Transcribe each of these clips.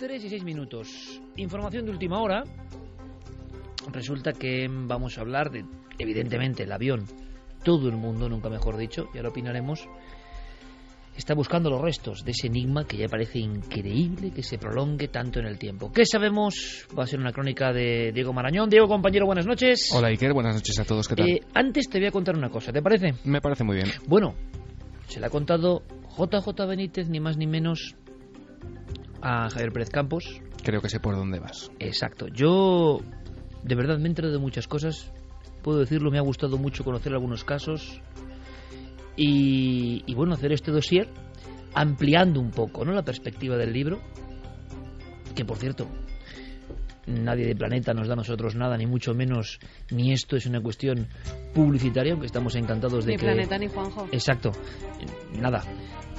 3:06. Información de última hora. Resulta que vamos a hablar de, evidentemente, el avión. Todo el mundo, nunca mejor dicho, y ahora opinaremos, está buscando los restos de ese enigma que ya parece increíble que se prolongue tanto en el tiempo. ¿Qué sabemos? Va a ser una crónica de Diego Marañón. Diego, compañero, buenas noches. Hola, Iker, buenas noches a todos, ¿qué tal? Antes te voy a contar una cosa, ¿te parece? Me parece muy bien. Bueno, se le ha contado JJ Benítez, ni más ni menos, a Javier Pérez Campos. Creo que sé por dónde vas. Exacto. Yo, de verdad, me he enterado de muchas cosas. Puedo decirlo, me ha gustado mucho conocer algunos casos. Y bueno, hacer este dossier ampliando un poco, ¿no?, la perspectiva del libro. Que, por cierto, nadie de Planeta nos da a nosotros nada, ni mucho menos, ni esto es una cuestión publicitaria, aunque estamos encantados de ni que... Ni Planeta ni Juanjo. Exacto, nada.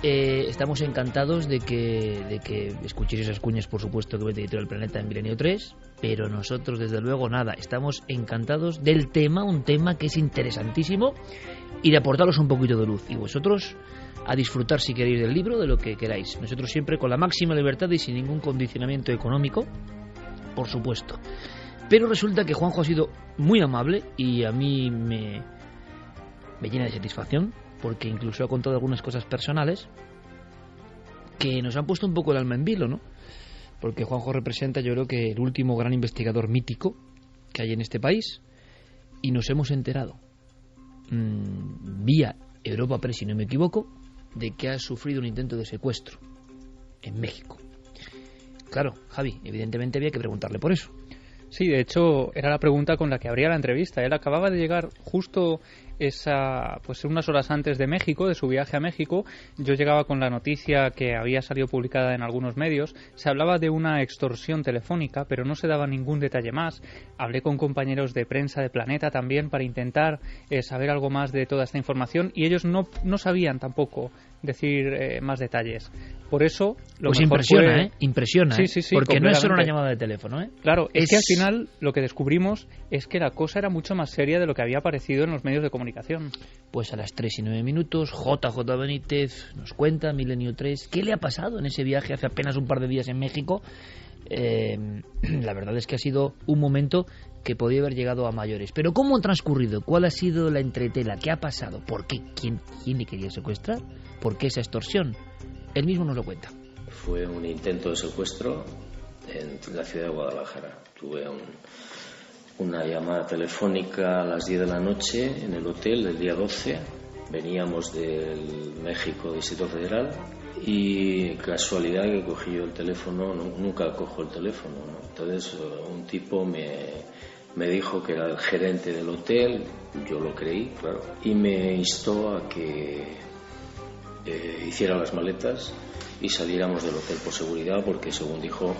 Estamos encantados de que escuchéis esas cuñas, por supuesto, que mete Editorial Planeta en Milenio 3, pero nosotros, desde luego, nada. Estamos encantados del tema, un tema que es interesantísimo, y de aportaros un poquito de luz. Y vosotros a disfrutar, si queréis, del libro, de lo que queráis. Nosotros siempre con la máxima libertad y sin ningún condicionamiento económico, por supuesto. Pero resulta que Juanjo ha sido muy amable y a mí me llena de satisfacción, porque incluso ha contado algunas cosas personales que nos han puesto un poco el alma en vilo, ¿no? Porque Juanjo representa, yo creo, que el último gran investigador mítico que hay en este país, y nos hemos enterado vía Europa Press, si no me equivoco, de que ha sufrido un intento de secuestro en México. Claro, Javi, evidentemente había que preguntarle por eso. Sí, de hecho, era la pregunta con la que abría la entrevista. Él acababa de llegar justo unas horas antes de México, de su viaje a México. Yo llegaba con la noticia que había salido publicada en algunos medios. Se hablaba de una extorsión telefónica, pero no se daba ningún detalle más. Hablé con compañeros de prensa de Planeta también para intentar saber algo más de toda esta información, y ellos no sabían tampoco decir más detalles. Por eso lo pues mejor impresiona, sí, porque no es solo una llamada de teléfono, ¿eh? Claro, es que al final lo que descubrimos es que la cosa era mucho más seria de lo que había aparecido en los medios de comunicación. Pues a las 3:09, JJ Benítez nos cuenta, Milenio 3, ¿qué le ha pasado en ese viaje hace apenas un par de días en México? La verdad es que ha sido un momento que podía haber llegado a mayores. Pero ¿cómo ha transcurrido? ¿Cuál ha sido la entretela? ¿Qué ha pasado? ¿Por qué? ¿Quién le quería secuestrar? ¿Por qué esa extorsión? Él mismo nos lo cuenta. Fue un intento de secuestro en la ciudad de Guadalajara. Tuve una llamada telefónica a las 10 de la noche en el hotel el día 12. Veníamos del México, Distrito Federal, y casualidad que cogí yo el teléfono. Nunca cojo el teléfono, ¿no? Entonces un tipo me dijo que era el gerente del hotel. Yo lo creí, claro, y me instó a que hiciera las maletas y saliéramos del hotel por seguridad, porque, según dijo,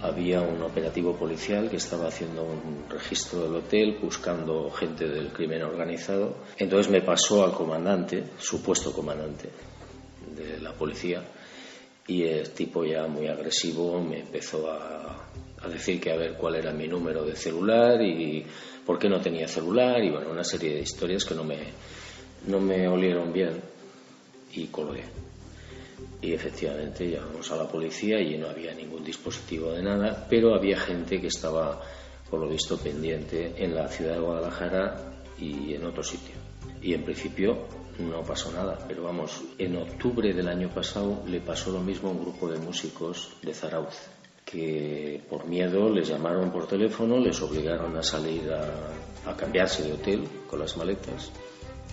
había un operativo policial que estaba haciendo un registro del hotel buscando gente del crimen organizado. Entonces me pasó al comandante, supuesto comandante de la policía, y el tipo, ya muy agresivo, me empezó a decir que a ver cuál era mi número de celular y por qué no tenía celular, y bueno, una serie de historias que no me olieron bien, y colgué. Y efectivamente llamamos a la policía y no había ningún dispositivo de nada, pero había gente que estaba, por lo visto, pendiente en la ciudad de Guadalajara y en otro sitio. Y en principio no pasó nada, pero vamos, en octubre del año pasado le pasó lo mismo a un grupo de músicos de Zarauz, que por miedo les llamaron por teléfono, les obligaron a salir a cambiarse de hotel con las maletas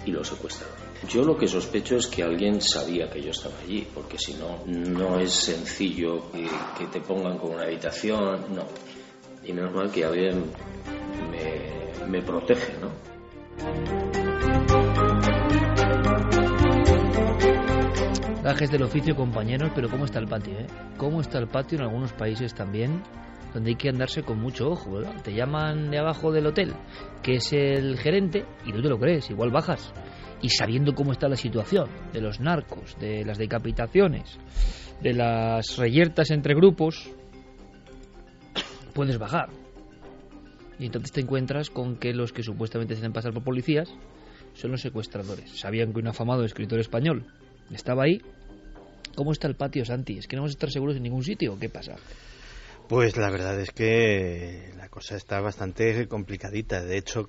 y los secuestraron. Yo lo que sospecho es que alguien sabía que yo estaba allí, porque si no, no es sencillo que te pongan con una habitación, no. Y menos mal que alguien me protege, ¿no? Gajes del oficio, compañeros, pero ¿cómo está el patio, eh? ¿Cómo está el patio en algunos países también, donde hay que andarse con mucho ojo, ¿verdad? Te llaman de abajo del hotel, que es el gerente, y no te lo crees, igual bajas. Y sabiendo cómo está la situación de los narcos, de las decapitaciones, de las reyertas entre grupos, puedes bajar. Y entonces te encuentras con que los que supuestamente se hacen pasar por policías son los secuestradores. Sabían que un afamado escritor español estaba ahí ¿Cómo está el patio, Santi? ¿Es que no vamos a estar seguros en ningún sitio o qué pasa? Pues la verdad es que la cosa está bastante complicadita. De hecho,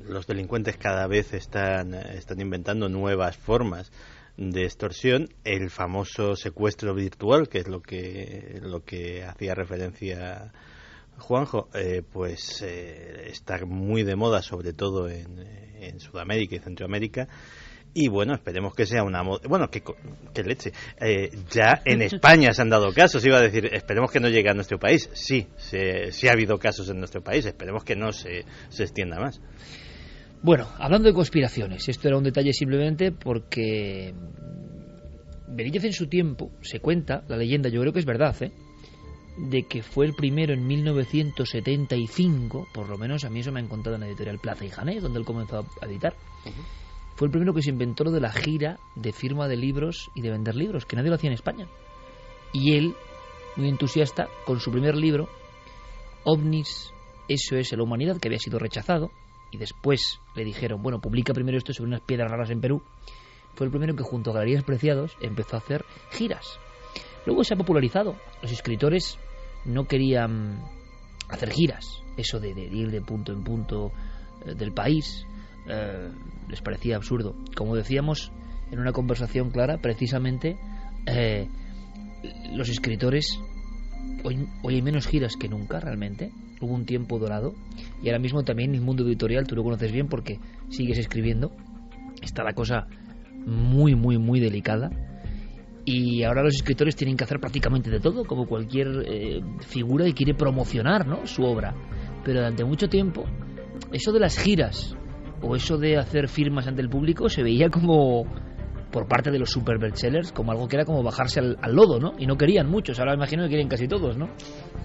los delincuentes cada vez están inventando nuevas formas de extorsión. El famoso secuestro virtual, que es lo que hacía referencia Juanjo, está muy de moda, sobre todo en Sudamérica y Centroamérica. Y bueno, esperemos que sea una moda. Bueno, que leche. Ya en España se han dado casos, iba a decir, esperemos que no llegue a nuestro país. Sí ha habido casos en nuestro país, esperemos que no se extienda más. Bueno, hablando de conspiraciones, esto era un detalle simplemente porque Benítez en su tiempo se cuenta, la leyenda, yo creo que es verdad, de que fue el primero en 1975, por lo menos a mí eso me han contado en la editorial Plaza y Jané, donde él comenzó a editar. Fue el primero que se inventó lo de la gira de firma de libros y de vender libros, que nadie lo hacía en España. Y él, muy entusiasta, con su primer libro, OVNIs, SOS la humanidad, que había sido rechazado, y después le dijeron, bueno, publica primero esto sobre unas piedras raras en Perú, fue el primero que junto a Galerías Preciados empezó a hacer giras. Luego se ha popularizado. Los escritores no querían hacer giras, eso de ir de punto en punto del país, les parecía absurdo. Como decíamos en una conversación clara, precisamente los escritores hoy hay menos giras que nunca, realmente. Hubo un tiempo dorado y ahora mismo también el mundo editorial, tú lo conoces bien porque sigues escribiendo, está la cosa muy muy muy delicada y ahora los escritores tienen que hacer prácticamente de todo, como cualquier figura que quiere promocionar, ¿no?, su obra. Pero durante mucho tiempo eso de las giras o eso de hacer firmas ante el público se veía como, por parte de los super bestsellers, como algo que era como bajarse al lodo, ¿no? Y no querían muchos, ahora imagino que quieren casi todos, ¿no?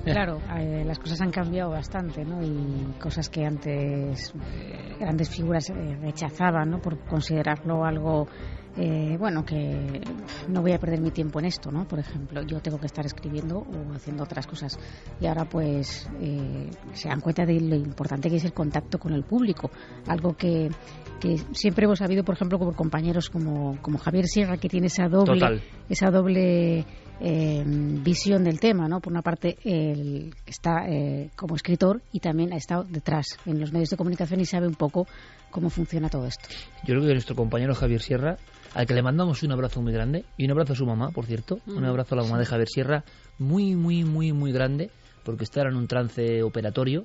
Claro, las cosas han cambiado bastante, ¿no? Y cosas que antes grandes figuras rechazaban, ¿no?, por considerarlo algo que no voy a perder mi tiempo en esto, ¿no? Por ejemplo, yo tengo que estar escribiendo o haciendo otras cosas y ahora pues se dan cuenta de lo importante que es el contacto con el público, algo que siempre hemos sabido, por ejemplo, por compañeros como Javier Sierra, que tiene esa doble visión del tema, ¿no? Por una parte él está como escritor y también ha estado detrás en los medios de comunicación y sabe un poco cómo funciona todo esto. Yo creo que nuestro compañero Javier Sierra, al que le mandamos un abrazo muy grande y un abrazo a su mamá, por cierto, un abrazo a la mamá de Javier Sierra muy muy muy muy grande, porque está en un trance operatorio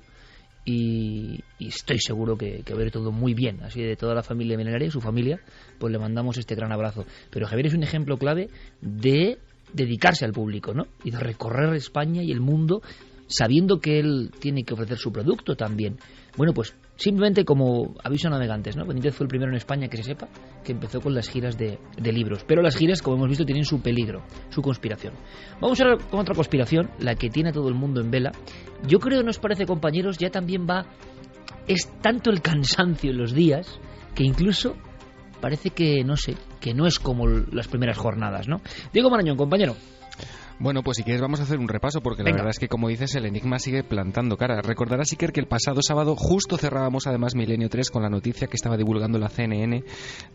y estoy seguro que va a ir todo muy bien. Así de toda la familia milenaria y su familia, pues le mandamos este gran abrazo. Pero Javier es un ejemplo clave de dedicarse al público, ¿no? Y de recorrer España y el mundo sabiendo que él tiene que ofrecer su producto también. Bueno, pues simplemente como aviso a navegantes, ¿no? Benítez fue el primero en España, que se sepa, que empezó con las giras de libros. Pero las giras, como hemos visto, tienen su peligro, su conspiración. Vamos ahora con otra conspiración, la que tiene a todo el mundo en vela. Yo creo, ¿nos parece, compañeros? Ya también es tanto el cansancio en los días que incluso parece que, no sé, que no es como las primeras jornadas, ¿no? Diego Marañón, compañero. Bueno, pues si quieres vamos a hacer un repaso, porque la verdad es que, como dices, el enigma sigue plantando cara. Recordarás, Iker, que el pasado sábado justo cerrábamos además Milenio 3 con la noticia que estaba divulgando la CNN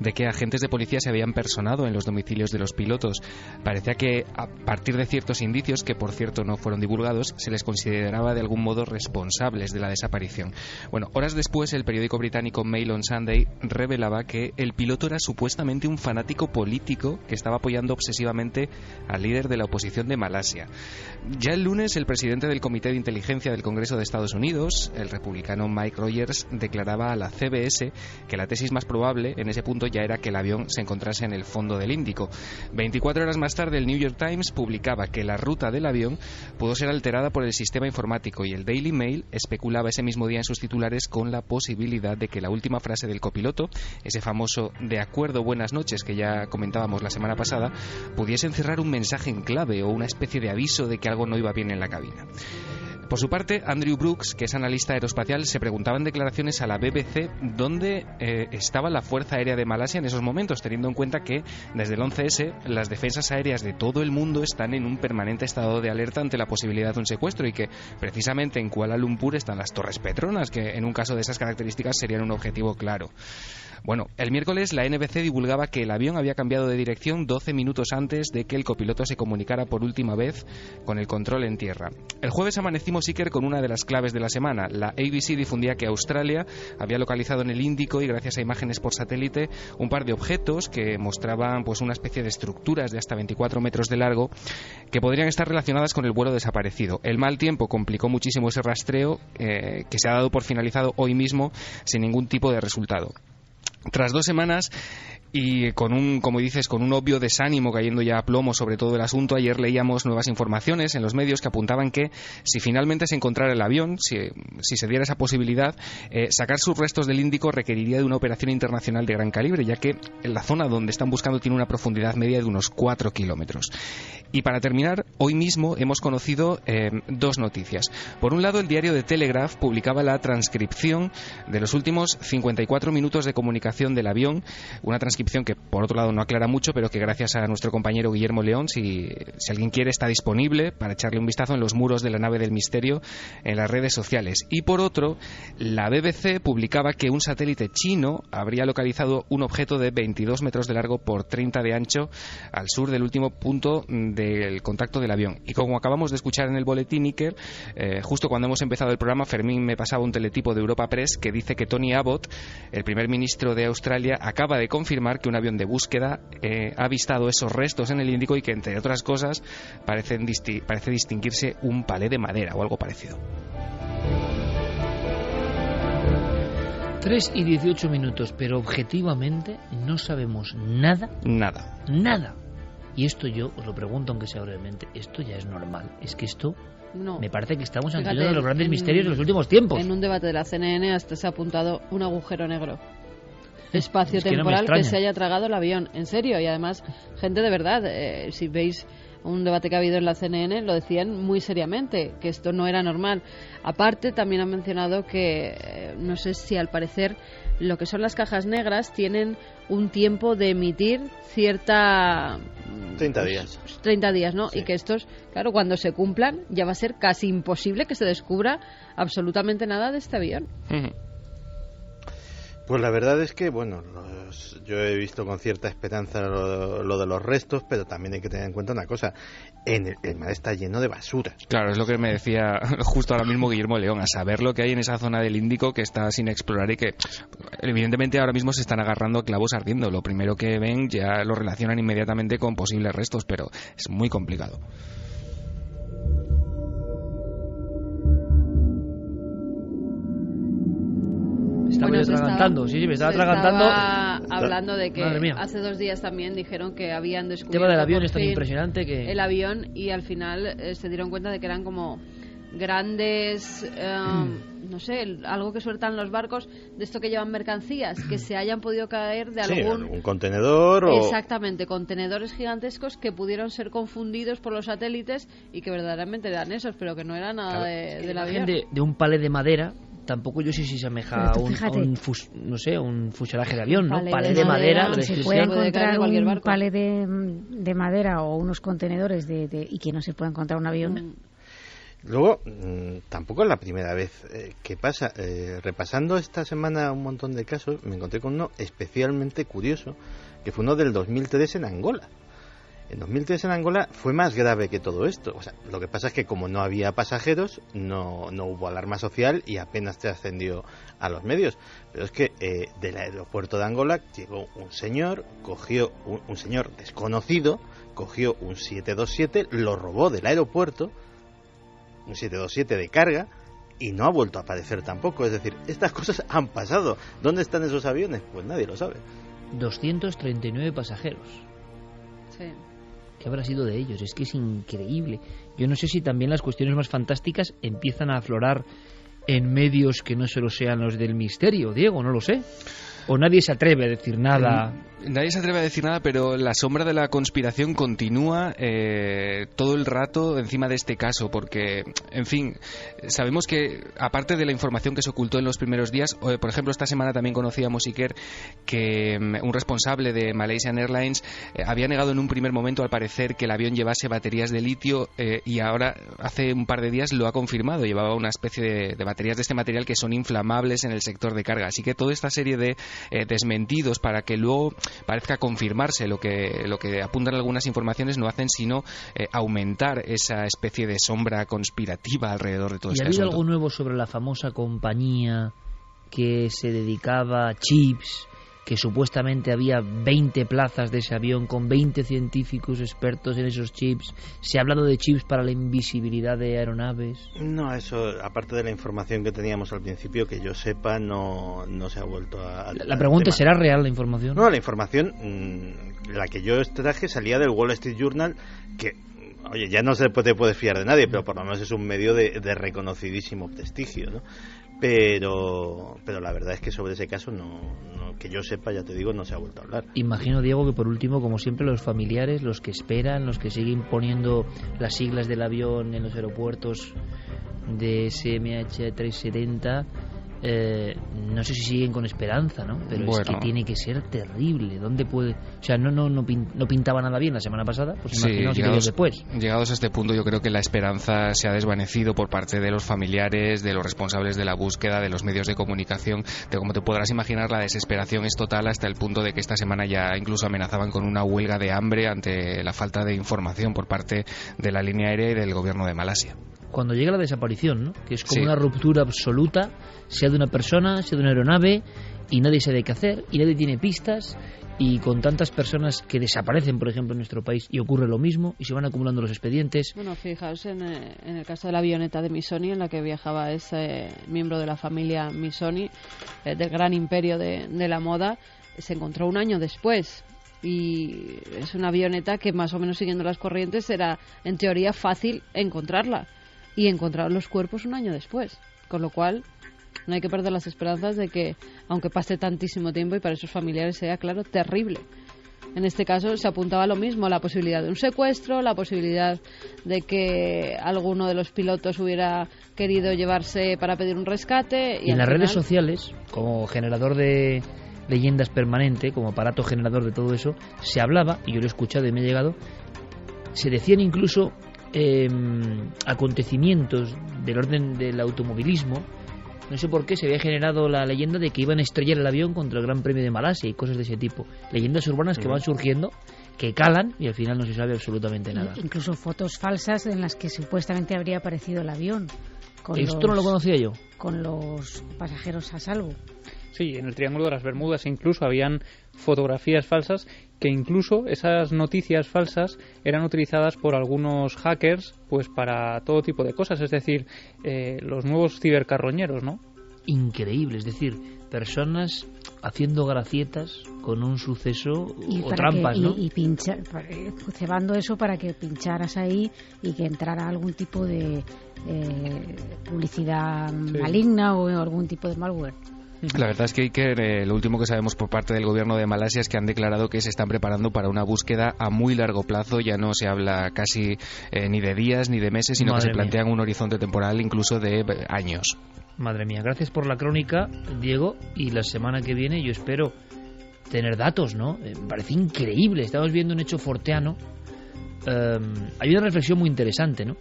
de que agentes de policía se habían personado en los domicilios de los pilotos. Parecía que a partir de ciertos indicios, que por cierto no fueron divulgados, se les consideraba de algún modo responsables de la desaparición. Bueno, horas después el periódico británico Mail on Sunday revelaba que el piloto era supuestamente un fanático político que estaba apoyando obsesivamente al líder de la oposición de Malasia. Ya el lunes el presidente del Comité de Inteligencia del Congreso de Estados Unidos, el republicano Mike Rogers, declaraba a la CBS que la tesis más probable en ese punto ya era que el avión se encontrase en el fondo del Índico. 24 horas más tarde el New York Times publicaba que la ruta del avión pudo ser alterada por el sistema informático y el Daily Mail especulaba ese mismo día en sus titulares con la posibilidad de que la última frase del copiloto, ese famoso "de acuerdo, buenas noches" que ya comentábamos la semana pasada, pudiese encerrar un mensaje en clave o una especie de aviso de que algo no iba bien en la cabina. Por su parte, Andrew Brooks, que es analista aeroespacial, se preguntaba en declaraciones a la BBC dónde estaba la Fuerza Aérea de Malasia en esos momentos, teniendo en cuenta que desde el 11S las defensas aéreas de todo el mundo están en un permanente estado de alerta ante la posibilidad de un secuestro y que precisamente en Kuala Lumpur están las Torres Petronas, que en un caso de esas características serían un objetivo claro. Bueno, el miércoles la NBC divulgaba que el avión había cambiado de dirección 12 minutos antes de que el copiloto se comunicara por última vez con el control en tierra. El jueves amanecimos, Iker, con una de las claves de la semana. La ABC difundía que Australia había localizado en el Índico y gracias a imágenes por satélite un par de objetos que mostraban pues una especie de estructuras de hasta 24 metros de largo que podrían estar relacionadas con el vuelo desaparecido. El mal tiempo complicó muchísimo ese rastreo que se ha dado por finalizado hoy mismo sin ningún tipo de resultado. Tras 2 semanas y con un obvio desánimo cayendo ya a plomo sobre todo el asunto, ayer leíamos nuevas informaciones en los medios que apuntaban que si finalmente se encontrara el avión, si se diera esa posibilidad, sacar sus restos del Índico requeriría de una operación internacional de gran calibre, ya que la zona donde están buscando tiene una profundidad media de unos 4 kilómetros. Y para terminar, hoy mismo hemos conocido 2 noticias. Por un lado, el diario The Telegraph publicaba la transcripción de los últimos 54 minutos de comunicación del avión, una transcripción que por otro lado no aclara mucho, pero que gracias a nuestro compañero Guillermo León, si alguien quiere, está disponible para echarle un vistazo en los muros de la nave del misterio en las redes sociales. Y por otro, la BBC publicaba que un satélite chino habría localizado un objeto de 22 metros de largo por 30 de ancho al sur del último punto del contacto del avión. Y como acabamos de escuchar en el boletín, Iker, justo cuando hemos empezado el programa, Fermín me pasaba un teletipo de Europa Press que dice que Tony Abbott, el primer ministro de Australia, acaba de confirmar que un avión de búsqueda ha avistado esos restos en el Índico y que, entre otras cosas, parece distinguirse un palé de madera o algo parecido. 3 y 18 minutos, pero objetivamente no sabemos nada. Nada. Y esto yo os lo pregunto, aunque sea brevemente, ¿esto ya es normal? Es que esto... No. Me parece que estamos ante uno de los grandes misterios de los últimos tiempos. En un debate de la CNN hasta se ha apuntado un agujero negro espacio temporal que se haya tragado el avión, en serio, y además gente de verdad, si veis un debate que ha habido en la CNN, lo decían muy seriamente, que esto no era normal. Aparte, también han mencionado que, no sé si al parecer, lo que son las cajas negras tienen un tiempo de emitir cierta... 30 días. 30 días, ¿no? Sí. Y que estos, claro, cuando se cumplan, ya va a ser casi imposible que se descubra absolutamente nada de este avión. Pues la verdad es que, bueno, yo he visto con cierta esperanza lo de los restos, pero también hay que tener en cuenta una cosa, el mar está lleno de basura. Claro, es lo que me decía justo ahora mismo Guillermo León, a saber lo que hay en esa zona del Índico que está sin explorar y que evidentemente ahora mismo se están agarrando a clavos ardiendo. Lo primero que ven ya lo relacionan inmediatamente con posibles restos, pero es muy complicado. Me estaba atragantando. Hablando de que hace 2 días también dijeron que habían descubierto... El tema del avión es tan impresionante que... El avión, y al final se dieron cuenta de que eran como grandes... no sé, algo que sueltan los barcos, de esto que llevan mercancías, que se hayan podido caer de algún contenedor o... Exactamente, contenedores gigantescos que pudieron ser confundidos por los satélites y que verdaderamente eran esos, pero que no era nada del avión. De un palé de madera... Tampoco yo sé si se asemeja a un fuselaje de avión, ¿no? Palé de madera. Se puede encontrar un palé de madera o unos contenedores y que no se pueda encontrar un avión. Luego, tampoco es la primera vez que pasa. Repasando esta semana un montón de casos, me encontré con uno especialmente curioso, que fue uno del 2003 en Angola. En 2003 en Angola fue más grave que todo esto. O sea, lo que pasa es que como no había pasajeros, no hubo alarma social y apenas trascendió a los medios. Pero es que del aeropuerto de Angola llegó un señor, cogió un señor desconocido, cogió un 727, lo robó del aeropuerto, un 727 de carga, y no ha vuelto a aparecer tampoco. Es decir, estas cosas han pasado. ¿Dónde están esos aviones? Pues nadie lo sabe. 239 pasajeros. Sí. ¿Qué habrá sido de ellos? Es que es increíble. Yo no sé si también las cuestiones más fantásticas empiezan a aflorar en medios que no solo sean los del misterio, Diego, no lo sé. ¿O nadie se atreve a decir nada? Nadie se atreve a decir nada, pero la sombra de la conspiración continúa todo el rato encima de este caso, porque, en fin, sabemos que, aparte de la información que se ocultó en los primeros días, por ejemplo, esta semana también conocíamos, Iker, que un responsable de Malaysian Airlines había negado en un primer momento, al parecer, que el avión llevase baterías de litio, y ahora, hace un par de días, lo ha confirmado. Llevaba una especie de baterías de este material que son inflamables en el sector de carga. Así que toda esta serie de desmentidos, para que luego parezca confirmarse lo que apuntan algunas informaciones, no hacen sino aumentar esa especie de sombra conspirativa alrededor de todo este asunto. ¿Y ha habido algo nuevo sobre la famosa compañía que se dedicaba a chips, que supuestamente había 20 plazas de ese avión con 20 científicos expertos en esos chips? ¿Se ha hablado de chips para la invisibilidad de aeronaves? No, eso, aparte de la información que teníamos al principio, que yo sepa, no se ha vuelto a... La pregunta es, ¿será real la información? No, la información, la que yo traje, salía del Wall Street Journal, que, oye, ya no se te puede fiar de nadie, pero por lo menos es un medio de reconocidísimo prestigio, ¿no? Pero la verdad es que sobre ese caso, no, que yo sepa, ya te digo, no se ha vuelto a hablar. Imagino, Diego, que por último, como siempre, los familiares, los que esperan, los que siguen poniendo las siglas del avión en los aeropuertos de SMH370, no sé si siguen con esperanza, ¿no? Pero bueno, es que tiene que ser terrible. ¿Dónde puede...? O sea, no pintaba nada bien la semana pasada, pues imaginaos días después. Llegados a este punto, yo creo que la esperanza se ha desvanecido por parte de los familiares, de los responsables de la búsqueda, de los medios de comunicación. Como te podrás imaginar, la desesperación es total, hasta el punto de que esta semana ya incluso amenazaban con una huelga de hambre ante la falta de información por parte de la línea aérea y del gobierno de Malasia. Cuando llega la desaparición, ¿no? Que es como una ruptura absoluta, sea de una persona, sea de una aeronave, y nadie sabe qué hacer, y nadie tiene pistas, y con tantas personas que desaparecen, por ejemplo, en nuestro país, y ocurre lo mismo, y se van acumulando los expedientes. Bueno, fijaos en el caso de la avioneta de Missoni, en la que viajaba ese miembro de la familia Missoni, del gran imperio de la moda, se encontró un año después. Y es una avioneta que, más o menos siguiendo las corrientes, era en teoría fácil encontrarla. Y encontraron los cuerpos un año después, con lo cual no hay que perder las esperanzas de que, aunque pase tantísimo tiempo, y para esos familiares sea, claro, terrible. En este caso se apuntaba lo mismo, la posibilidad de un secuestro, la posibilidad de que alguno de los pilotos hubiera querido llevarse para pedir un rescate. Y en las redes sociales, como generador de leyendas permanente, como aparato generador de todo eso, se hablaba, y yo lo he escuchado y me ha llegado, se decían incluso acontecimientos del orden del automovilismo. No sé por qué se había generado la leyenda de que iban a estrellar el avión contra el Gran Premio de Malasia y cosas de ese tipo. Leyendas urbanas que van surgiendo, que calan, y al final no se sabe absolutamente nada. Incluso fotos falsas en las que supuestamente habría aparecido el avión. Esto no lo conocía yo. Con los pasajeros a salvo. Sí, en el Triángulo de las Bermudas incluso habían fotografías falsas, que incluso esas noticias falsas eran utilizadas por algunos hackers pues para todo tipo de cosas, es decir, los nuevos cibercarroñeros, ¿no? Increíble, es decir, personas haciendo gracietas con un suceso o trampas, ¿no? Y pinchar, cebando eso para que pincharas ahí y que entrara algún tipo de publicidad maligna o algún tipo de malware. La verdad es que, Iker, lo último que sabemos por parte del gobierno de Malasia es que han declarado que se están preparando para una búsqueda a muy largo plazo. Ya no se habla casi ni de días ni de meses, sino que se plantean un horizonte temporal incluso de años. Madre mía, gracias por la crónica, Diego, y la semana que viene yo espero tener datos, ¿no? Me parece increíble, estamos viendo un hecho forteano. Hay una reflexión muy interesante, ¿no?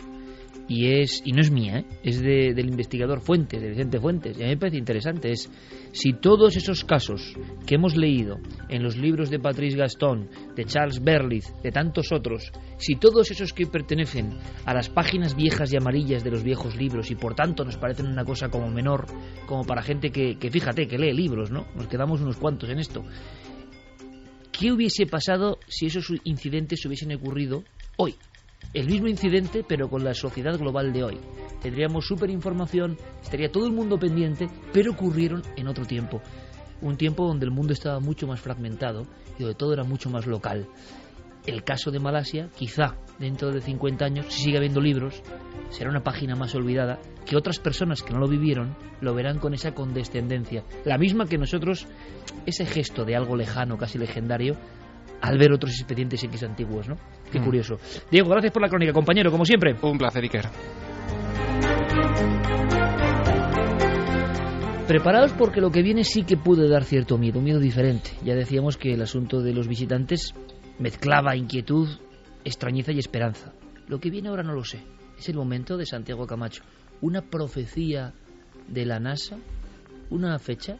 Y no es mía, es del investigador Fuentes, de Vicente Fuentes, y a mí me parece interesante. Es si todos esos casos que hemos leído en los libros de Patrice Gaston, de Charles Berlitz, de tantos otros, si todos esos que pertenecen a las páginas viejas y amarillas de los viejos libros y por tanto nos parecen una cosa como menor, como para gente que fíjate, que lee libros, ¿no? Nos quedamos unos cuantos en esto. ¿Qué hubiese pasado si esos incidentes hubiesen ocurrido hoy? El mismo incidente, pero con la sociedad global de hoy. Tendríamos superinformación, estaría todo el mundo pendiente, pero ocurrieron en otro tiempo. Un tiempo donde el mundo estaba mucho más fragmentado y donde todo era mucho más local. el caso de Malasia, quizá dentro de 50 años, si sigue habiendo libros, será una página más olvidada, que otras personas que no lo vivieron lo verán con esa condescendencia, la misma que nosotros, ese gesto de algo lejano, casi legendario, al ver otros expedientes X antiguos, ¿no? Qué curioso. Diego, gracias por la crónica, compañero, como siempre. Un placer, Iker. Preparados porque lo que viene sí que puede dar cierto miedo, un miedo diferente. Ya decíamos que el asunto de los visitantes mezclaba inquietud, extrañeza y esperanza. Lo que viene ahora no lo sé. Es el momento de Santiago Camacho. ¿Una profecía de la NASA? ¿Una fecha?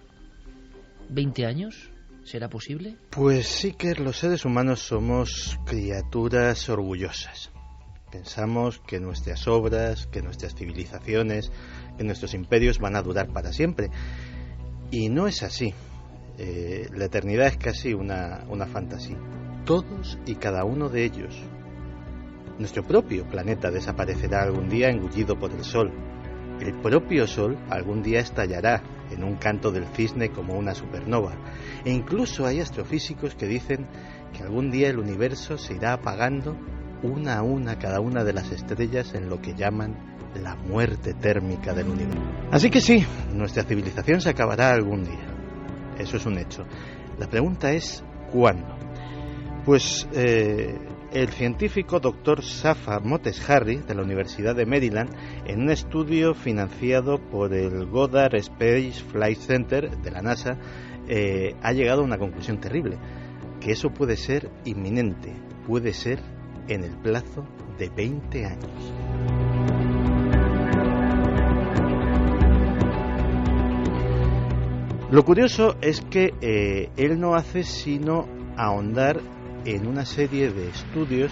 ¿20 años? ¿Será posible? Pues sí que los seres humanos somos criaturas orgullosas. Pensamos que nuestras obras, que nuestras civilizaciones, que nuestros imperios van a durar para siempre. Y no es así. La eternidad es casi una fantasía. Todos y cada uno de ellos. Nuestro propio planeta desaparecerá algún día engullido por el Sol. El propio Sol algún día estallará en un canto del cisne como una supernova. E incluso hay astrofísicos que dicen que algún día el universo se irá apagando una a una cada una de las estrellas en lo que llaman la muerte térmica del universo. Así que sí, nuestra civilización se acabará algún día. Eso es un hecho. La pregunta es ¿cuándo? Pues el científico Dr. Safa Moteshari de la Universidad de Maryland, en un estudio financiado por el Goddard Space Flight Center de la NASA, ha llegado a una conclusión terrible, que eso puede ser inminente, puede ser en el plazo de 20 años. Lo curioso es que él no hace sino ahondar en una serie de estudios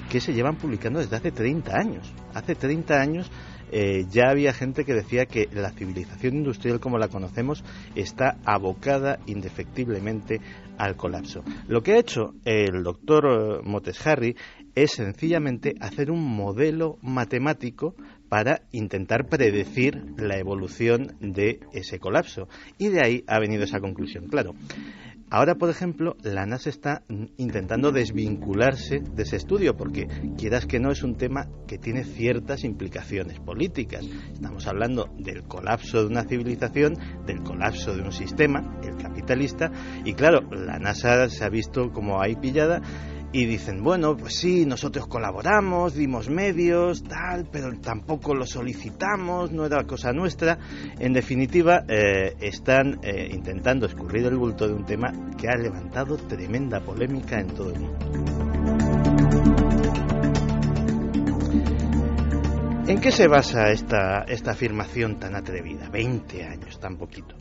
que se llevan publicando desde hace 30 años. Hace 30 años ya había gente que decía que la civilización industrial como la conocemos está abocada indefectiblemente al colapso. Lo que ha hecho el doctor Moteshari es sencillamente hacer un modelo matemático para intentar predecir la evolución de ese colapso. Y de ahí ha venido esa conclusión. Claro, ahora, por ejemplo, la NASA está intentando desvincularse de ese estudio porque, quieras que no, es un tema que tiene ciertas implicaciones políticas. Estamos hablando del colapso de una civilización, del colapso de un sistema, el capitalista, y claro, la NASA se ha visto como ahí pillada y dicen, bueno, pues sí, nosotros colaboramos, dimos medios, tal, pero tampoco lo solicitamos, no era cosa nuestra. En definitiva, están intentando escurrir el bulto de un tema que ha levantado tremenda polémica en todo el mundo. ¿En qué se basa esta afirmación tan atrevida? 20 años, tan poquito.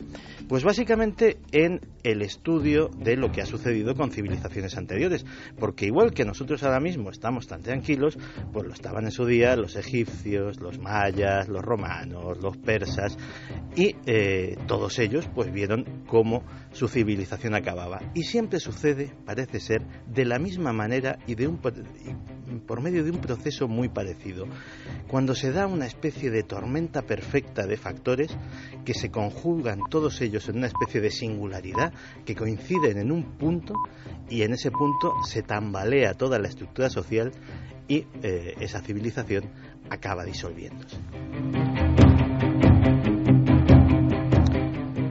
Pues básicamente en el estudio de lo que ha sucedido con civilizaciones anteriores, porque igual que nosotros ahora mismo estamos tan tranquilos, pues lo estaban en su día los egipcios, los mayas, los romanos, los persas, y todos ellos pues vieron cómo su civilización acababa. Y siempre sucede, parece ser, de la misma manera y por medio de un proceso muy parecido. Cuando se da una especie de tormenta perfecta de factores que se conjugan todos ellos en una especie de singularidad, que coinciden en un punto, y en ese punto se tambalea toda la estructura social y esa civilización acaba disolviéndose.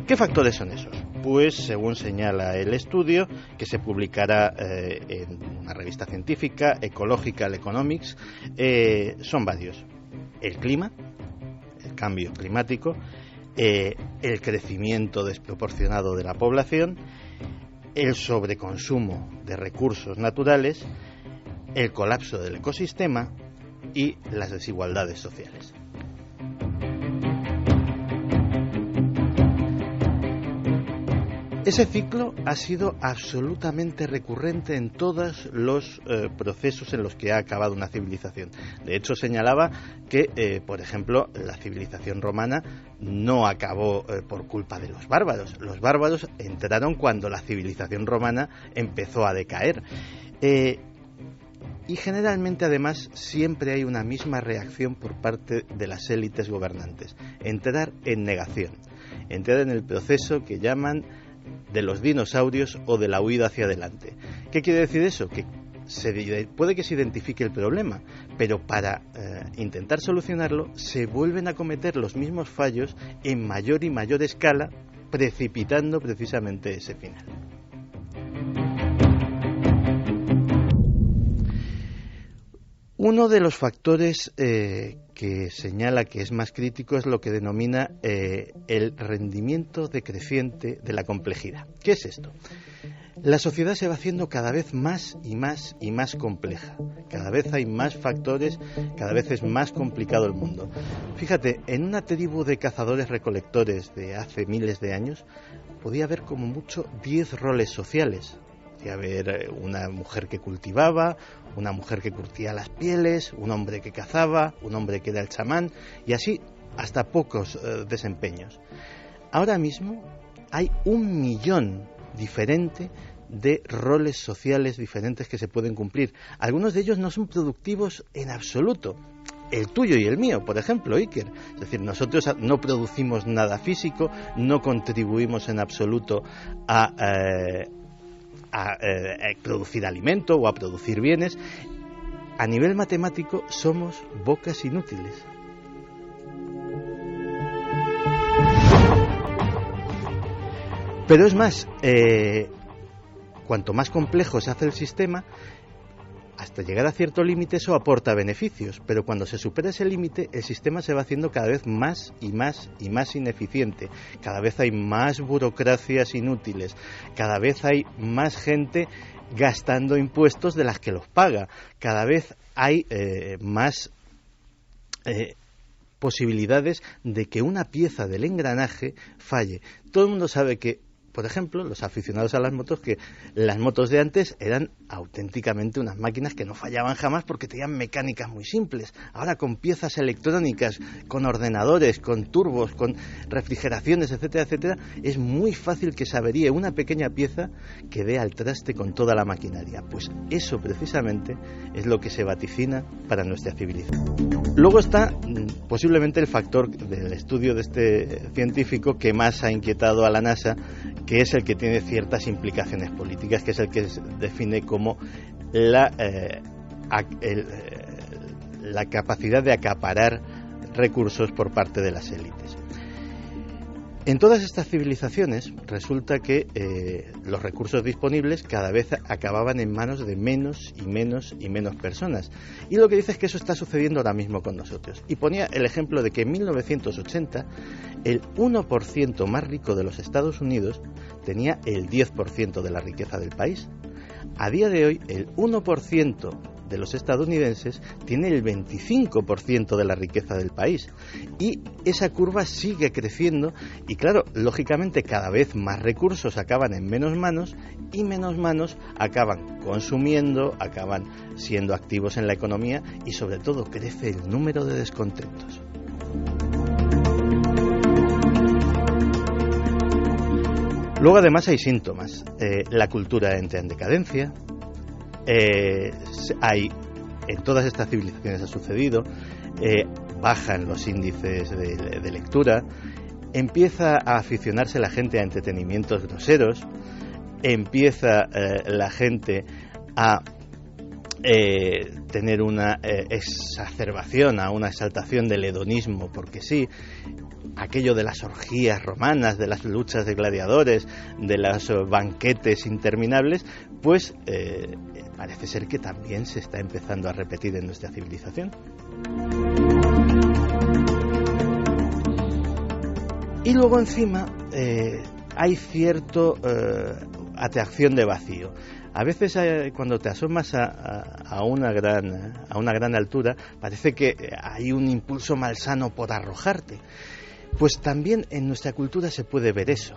¿Qué factores son esos? Pues según señala el estudio, que se publicará en una revista científica, Ecological Economics, son varios. El clima, el cambio climático, el crecimiento desproporcionado de la población, el sobreconsumo de recursos naturales, el colapso del ecosistema y las desigualdades sociales. Ese ciclo ha sido absolutamente recurrente en todos los procesos en los que ha acabado una civilización. De hecho, señalaba que, por ejemplo, la civilización romana no acabó por culpa de los bárbaros. Los bárbaros entraron cuando la civilización romana empezó a decaer. Y generalmente, además, siempre hay una misma reacción por parte de las élites gobernantes. Entrar en negación. Entrar en el proceso que llaman de los dinosaurios o de la huida hacia adelante. ¿Qué quiere decir eso? Que puede que se identifique el problema, pero para intentar solucionarlo se vuelven a cometer los mismos fallos en mayor y mayor escala, precipitando precisamente ese final. Uno de los factores que señala que es más crítico es lo que denomina el rendimiento decreciente de la complejidad. ¿Qué es esto? La sociedad se va haciendo cada vez más y más y más compleja. Cada vez hay más factores, cada vez es más complicado el mundo. Fíjate, en una tribu de cazadores-recolectores de hace miles de años, podía haber como mucho 10 roles sociales. Podía haber una mujer que cultivaba, una mujer que curtía las pieles, un hombre que cazaba, un hombre que era el chamán, y así hasta pocos desempeños. Ahora mismo hay 1 millón diferente de roles sociales diferentes que se pueden cumplir. Algunos de ellos no son productivos en absoluto. El tuyo y el mío, por ejemplo, Iker. Es decir, nosotros no producimos nada físico, no contribuimos en absoluto a producir alimento o a producir bienes. A nivel matemático somos bocas inútiles. Pero es más, cuanto más complejo se hace el sistema, hasta llegar a cierto límite eso aporta beneficios, pero cuando se supera ese límite el sistema se va haciendo cada vez más y más y más ineficiente. Cada vez hay más burocracias inútiles, cada vez hay más gente gastando impuestos de las que los paga, cada vez hay más posibilidades de que una pieza del engranaje falle. Todo el mundo sabe que, por ejemplo, los aficionados a las motos, que las motos de antes eran auténticamente unas máquinas que no fallaban jamás porque tenían mecánicas muy simples. Ahora con piezas electrónicas, con ordenadores, con turbos, con refrigeraciones, etcétera, etcétera, es muy fácil que se averíe una pequeña pieza que dé al traste con toda la maquinaria. Pues eso precisamente es lo que se vaticina para nuestra civilización. Luego está posiblemente el factor del estudio de este científico que más ha inquietado a la NASA, que es el que tiene ciertas implicaciones políticas, que es el que define como la capacidad de acaparar recursos por parte de las élites. En todas estas civilizaciones resulta que los recursos disponibles cada vez acababan en manos de menos y menos y menos personas. Y lo que dice es que eso está sucediendo ahora mismo con nosotros. Y ponía el ejemplo de que en 1980 el 1% más rico de los Estados Unidos tenía el 10% de la riqueza del país. A día de hoy el 1% de los estadounidenses tiene el 25% de la riqueza del país, y esa curva sigue creciendo y claro, lógicamente cada vez más recursos acaban en menos manos y menos manos acaban consumiendo, acaban siendo activos en la economía y sobre todo crece el número de descontentos. Luego además hay síntomas. La cultura entra en decadencia. En todas estas civilizaciones ha sucedido, bajan los índices de lectura, empieza a aficionarse la gente a entretenimientos groseros, empieza la gente a tener una exacerbación, a una exaltación del hedonismo, porque sí, aquello de las orgías romanas, de las luchas de gladiadores, de los banquetes interminables, pues parece ser que también se está empezando a repetir en nuestra civilización. Y luego encima hay cierto atracción de vacío. A veces cuando te asomas a una gran altura parece que hay un impulso malsano por arrojarte. Pues también en nuestra cultura se puede ver eso.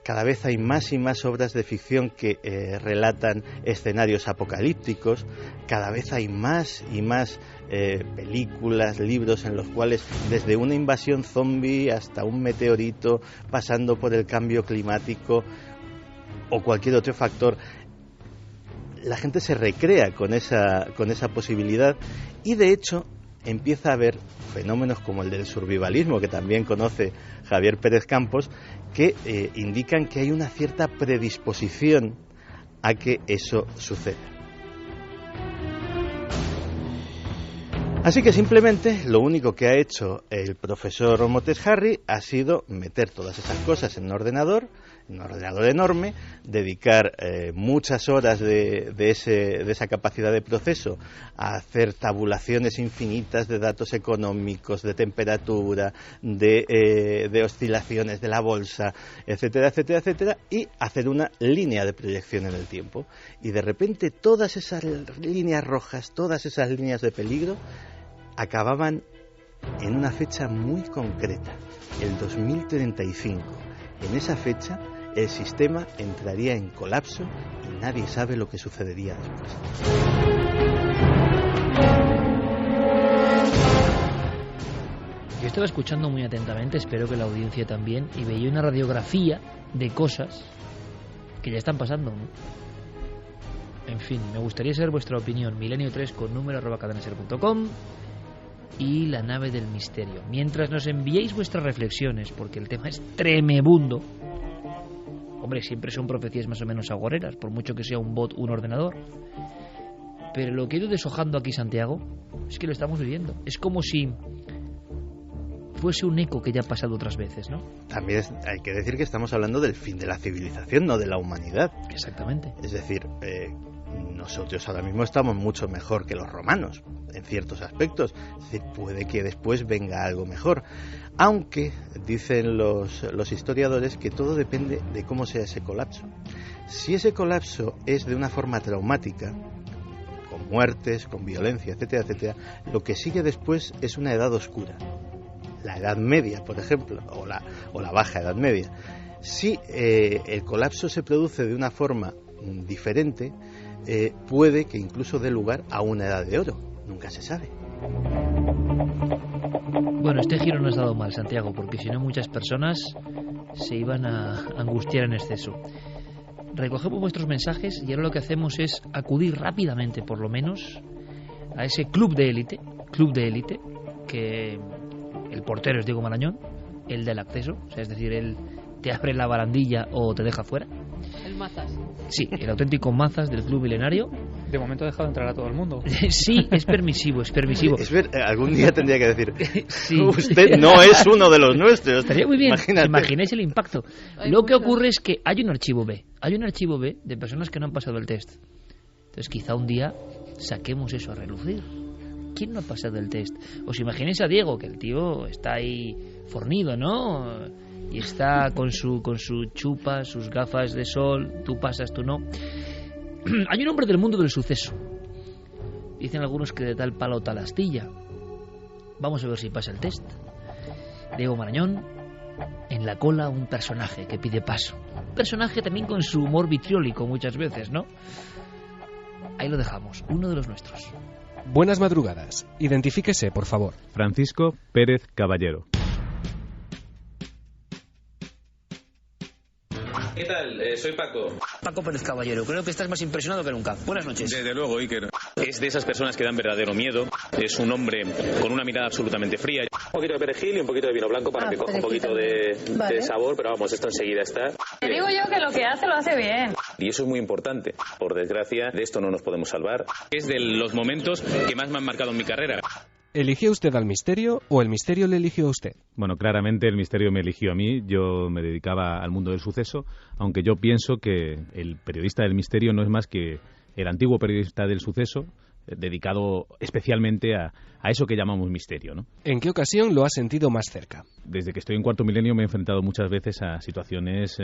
Cada vez hay más y más obras de ficción que relatan escenarios apocalípticos, cada vez hay más y más películas, libros en los cuales desde una invasión zombie hasta un meteorito, pasando por el cambio climático o cualquier otro factor, la gente se recrea con esa posibilidad y de hecho empieza a haber fenómenos como el del survivalismo, que también conoce Javier Pérez Campos, que indican que hay una cierta predisposición a que eso suceda. Así que simplemente lo único que ha hecho el profesor Moteshari ha sido meter todas esas cosas en un ordenador enorme, dedicar muchas horas de esa capacidad de proceso a hacer tabulaciones infinitas de datos económicos, de temperatura, de oscilaciones de la bolsa, etcétera, etcétera, etcétera, y hacer una línea de proyección en el tiempo. Y de repente todas esas líneas rojas, todas esas líneas de peligro, acababan en una fecha muy concreta, el 2035. En esa fecha el sistema entraría en colapso y nadie sabe lo que sucedería después. Yo estaba escuchando muy atentamente, espero que la audiencia también, y veía una radiografía de cosas que ya están pasando, ¿no? En fin, me gustaría saber vuestra opinión. Milenio3 con número@cadenaser.com y la nave del misterio. Mientras nos enviéis vuestras reflexiones, porque el tema es tremebundo. Hombre, siempre son profecías más o menos agoreras, por mucho que sea un bot, un ordenador. Pero lo que he ido deshojando aquí, Santiago, es que lo estamos viviendo. Es como si fuese un eco que ya ha pasado otras veces, ¿no? También hay que decir que estamos hablando del fin de la civilización, no de la humanidad. Exactamente. Es decir, nosotros ahora mismo estamos mucho mejor que los romanos, en ciertos aspectos. Es decir, puede que después venga algo mejor. Aunque dicen los historiadores que todo depende de cómo sea ese colapso. Si ese colapso es de una forma traumática, con muertes, con violencia, etcétera, etcétera, lo que sigue después es una edad oscura. La Edad Media, por ejemplo, o la Baja Edad Media. Si el colapso se produce de una forma diferente, puede que incluso dé lugar a una Edad de Oro. Nunca se sabe. Bueno, este giro no has dado mal, Santiago, porque si no muchas personas se iban a angustiar en exceso. Recogemos vuestros mensajes y ahora lo que hacemos es acudir rápidamente, por lo menos, a ese club de élite, que el portero es Diego Marañón, el del acceso, o sea, es decir, él te abre la barandilla o te deja fuera. El Mazas. Sí, el auténtico Mazas del Club Milenario. De momento ha dejado entrar a todo el mundo. Sí, es permisivo. Algún día tendría que decir, sí. Usted no es uno de los nuestros. Estaría muy bien, imagináis el impacto. Lo que ocurre es que hay un archivo B de personas que no han pasado el test. Entonces quizá un día saquemos eso a relucir. ¿Quién no ha pasado el test? Os imagináis a Diego, que el tío está ahí fornido, ¿no? Y está con su chupa, sus gafas de sol, tú pasas, tú no. Hay un hombre del mundo del suceso. Dicen algunos que de tal palo tal astilla. Vamos a ver si pasa el test. Diego Marañón, en la cola un personaje que pide paso. Un personaje también con su humor vitriólico muchas veces, ¿no? Ahí lo dejamos, uno de los nuestros. Buenas madrugadas. Identifíquese, por favor. Francisco Pérez Caballero. ¿Qué tal? Soy Paco. Paco Pérez Caballero, creo que estás más impresionado que nunca. Buenas noches. Desde luego, Iker. Es de esas personas que dan verdadero miedo. Es un hombre con una mirada absolutamente fría. Un poquito de perejil y un poquito de vino blanco para que coja un poquito de sabor, pero vamos, esto enseguida está. Te digo yo que lo que hace lo hace bien. Y eso es muy importante. Por desgracia, de esto no nos podemos salvar. Es de los momentos que más me han marcado en mi carrera. ¿Eligió usted al misterio o el misterio le eligió a usted? Bueno, claramente el misterio me eligió a mí. Yo me dedicaba al mundo del suceso, aunque yo pienso que el periodista del misterio no es más que el antiguo periodista del suceso, dedicado especialmente a eso que llamamos misterio, ¿no? ¿En qué ocasión lo ha sentido más cerca? Desde que estoy en Cuarto Milenio me he enfrentado muchas veces a situaciones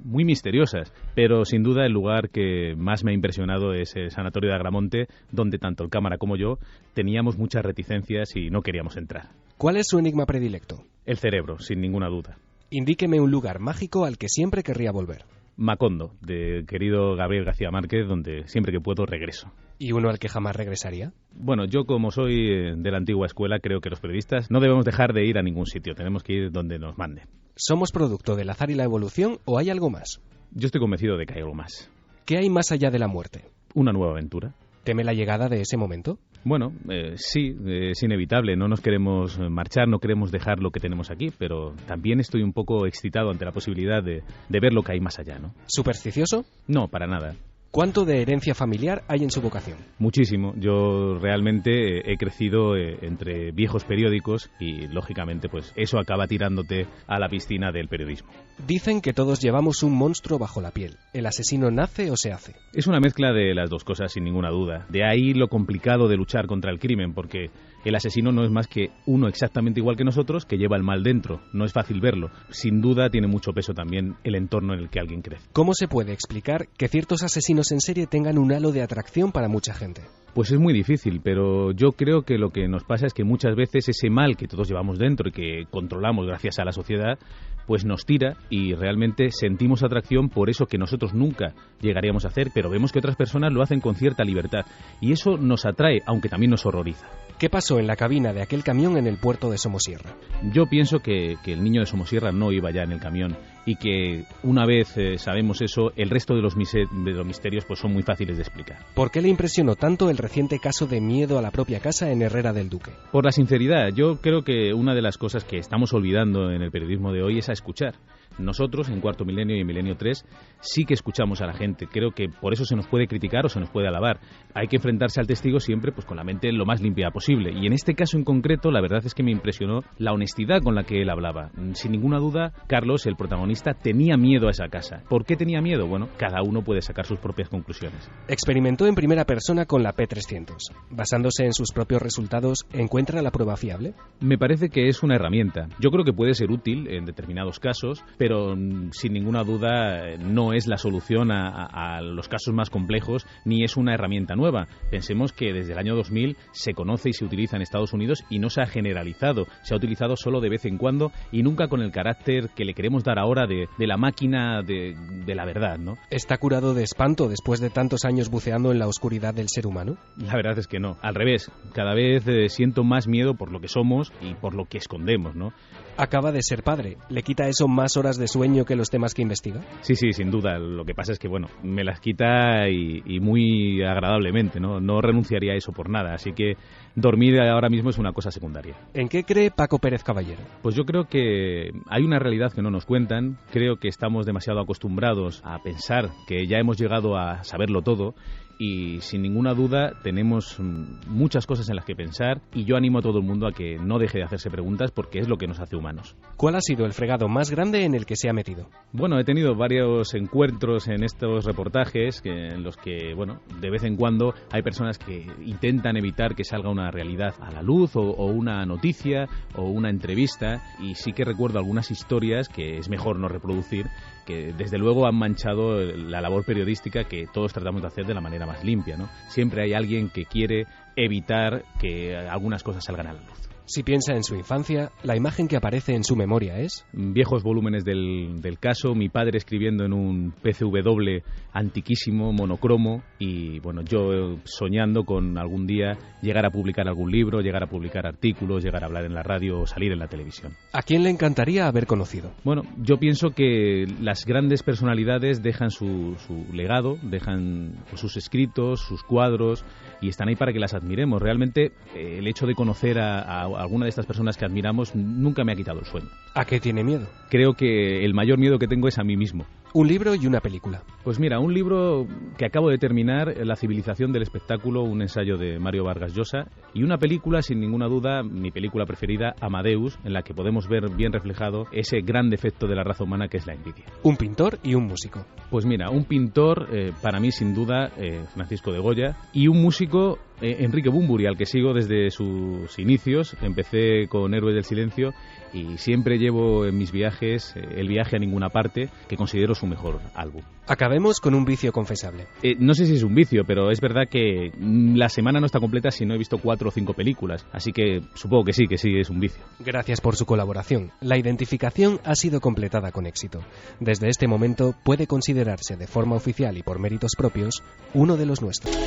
muy misteriosas, pero sin duda el lugar que más me ha impresionado es el Sanatorio de Agramonte, donde tanto el cámara como yo teníamos muchas reticencias y no queríamos entrar. ¿Cuál es su enigma predilecto? El cerebro, sin ninguna duda. Indíqueme un lugar mágico al que siempre querría volver. Macondo, del querido Gabriel García Márquez, donde siempre que puedo regreso. ¿Y uno al que jamás regresaría? Bueno, yo como soy de la antigua escuela, creo que los periodistas no debemos dejar de ir a ningún sitio, tenemos que ir donde nos mande. ¿Somos producto del azar y la evolución o hay algo más? Yo estoy convencido de que hay algo más. ¿Qué hay más allá de la muerte? Una nueva aventura. ¿Teme la llegada de ese momento? Bueno, sí, es inevitable, no nos queremos marchar, no queremos dejar lo que tenemos aquí, pero también estoy un poco excitado ante la posibilidad de ver lo que hay más allá, ¿no? ¿Supersticioso? No, para nada. ¿Cuánto de herencia familiar hay en su vocación? Muchísimo. Yo realmente he crecido entre viejos periódicos y, lógicamente, pues eso acaba tirándote a la piscina del periodismo. Dicen que todos llevamos un monstruo bajo la piel. ¿El asesino nace o se hace? Es una mezcla de las dos cosas, sin ninguna duda. De ahí lo complicado de luchar contra el crimen, porque el asesino no es más que uno exactamente igual que nosotros que lleva el mal dentro. No es fácil verlo. Sin duda tiene mucho peso también el entorno en el que alguien crece. ¿Cómo se puede explicar que ciertos asesinos en serie tengan un halo de atracción para mucha gente? Pues es muy difícil, pero yo creo que lo que nos pasa es que muchas veces ese mal que todos llevamos dentro y que controlamos gracias a la sociedad, pues nos tira y realmente sentimos atracción por eso que nosotros nunca llegaríamos a hacer, pero vemos que otras personas lo hacen con cierta libertad y eso nos atrae, aunque también nos horroriza. ¿Qué pasó en la cabina de aquel camión en el puerto de Somosierra? Yo pienso que el niño de Somosierra no iba ya en el camión y que una vez sabemos eso, el resto de los misterios pues son muy fáciles de explicar. ¿Por qué le impresionó tanto el reciente caso de miedo a la propia casa en Herrera del Duque? Por la sinceridad. Yo creo que una de las cosas que estamos olvidando en el periodismo de hoy es a escuchar. Nosotros, en Cuarto Milenio y en Milenio 3, sí que escuchamos a la gente. Creo que por eso se nos puede criticar o se nos puede alabar. Hay que enfrentarse al testigo siempre pues con la mente lo más limpia posible. Y en este caso en concreto, la verdad es que me impresionó la honestidad con la que él hablaba. Sin ninguna duda, Carlos, el protagonista, tenía miedo a esa casa. ¿Por qué tenía miedo? Bueno, cada uno puede sacar sus propias conclusiones. Experimentó en primera persona con la P300. Basándose en sus propios resultados, ¿encuentra la prueba fiable? Me parece que es una herramienta. Yo creo que puede ser útil en determinados casos, pero sin ninguna duda no es la solución a los casos más complejos, ni es una herramienta nueva. Pensemos que desde el año 2000 se conoce y se utiliza en Estados Unidos y no se ha generalizado. Se ha utilizado solo de vez en cuando y nunca con el carácter que le queremos dar ahora de la máquina de la verdad, ¿no? ¿Está curado de espanto después de tantos años buceando en la oscuridad del ser humano? La verdad es que no. Al revés, cada vez siento más miedo por lo que somos y por lo que escondemos, ¿no? Acaba de ser padre. ¿Le quita eso más horas de sueño que los temas que investiga? Sí, sin duda. Lo que pasa es que, bueno, me las quita y muy agradablemente, ¿no? No renunciaría a eso por nada. Así que dormir ahora mismo es una cosa secundaria. ¿En qué cree Paco Pérez Caballero? Pues yo creo que hay una realidad que no nos cuentan. Creo que estamos demasiado acostumbrados a pensar que ya hemos llegado a saberlo todo. Y sin ninguna duda tenemos muchas cosas en las que pensar y yo animo a todo el mundo a que no deje de hacerse preguntas porque es lo que nos hace humanos. ¿Cuál ha sido el fregado más grande en el que se ha metido? Bueno, he tenido varios encuentros en estos reportajes en los que, bueno, de vez en cuando hay personas que intentan evitar que salga una realidad a la luz o una noticia o una entrevista y sí que recuerdo algunas historias que es mejor no reproducir que desde luego han manchado la labor periodística que todos tratamos de hacer de la manera más limpia, ¿no? Siempre hay alguien que quiere evitar que algunas cosas salgan a la luz. Si piensa en su infancia, la imagen que aparece en su memoria es... Viejos volúmenes del caso, mi padre escribiendo en un PCW antiquísimo, monocromo, y bueno, yo soñando con algún día llegar a publicar algún libro, llegar a publicar artículos, llegar a hablar en la radio o salir en la televisión. ¿A quién le encantaría haber conocido? Bueno, yo pienso que las grandes personalidades dejan su legado, dejan sus escritos, sus cuadros, y están ahí para que las admiremos. Realmente el hecho de conocer a alguna de estas personas que admiramos nunca me ha quitado el sueño. ¿A qué tiene miedo? Creo que el mayor miedo que tengo es a mí mismo. Un libro y una película. Pues mira, un libro que acabo de terminar, La civilización del espectáculo, un ensayo de Mario Vargas Llosa, y una película, sin ninguna duda, mi película preferida, Amadeus, en la que podemos ver bien reflejado ese gran defecto de la raza humana que es la envidia. Un pintor y un músico. Pues mira, un pintor, para mí sin duda, Francisco de Goya, y un músico, Enrique Bunbury, al que sigo desde sus inicios. Empecé con Héroes del Silencio y siempre llevo en mis viajes El viaje a ninguna parte, que considero su mejor álbum. Acabemos con un vicio confesable. No sé si es un vicio, pero es verdad que la semana no está completa si no he visto 4 o 5 películas, así que supongo que sí es un vicio. Gracias por su colaboración. La identificación ha sido completada con éxito. Desde este momento puede considerarse de forma oficial y por méritos propios uno de los nuestros.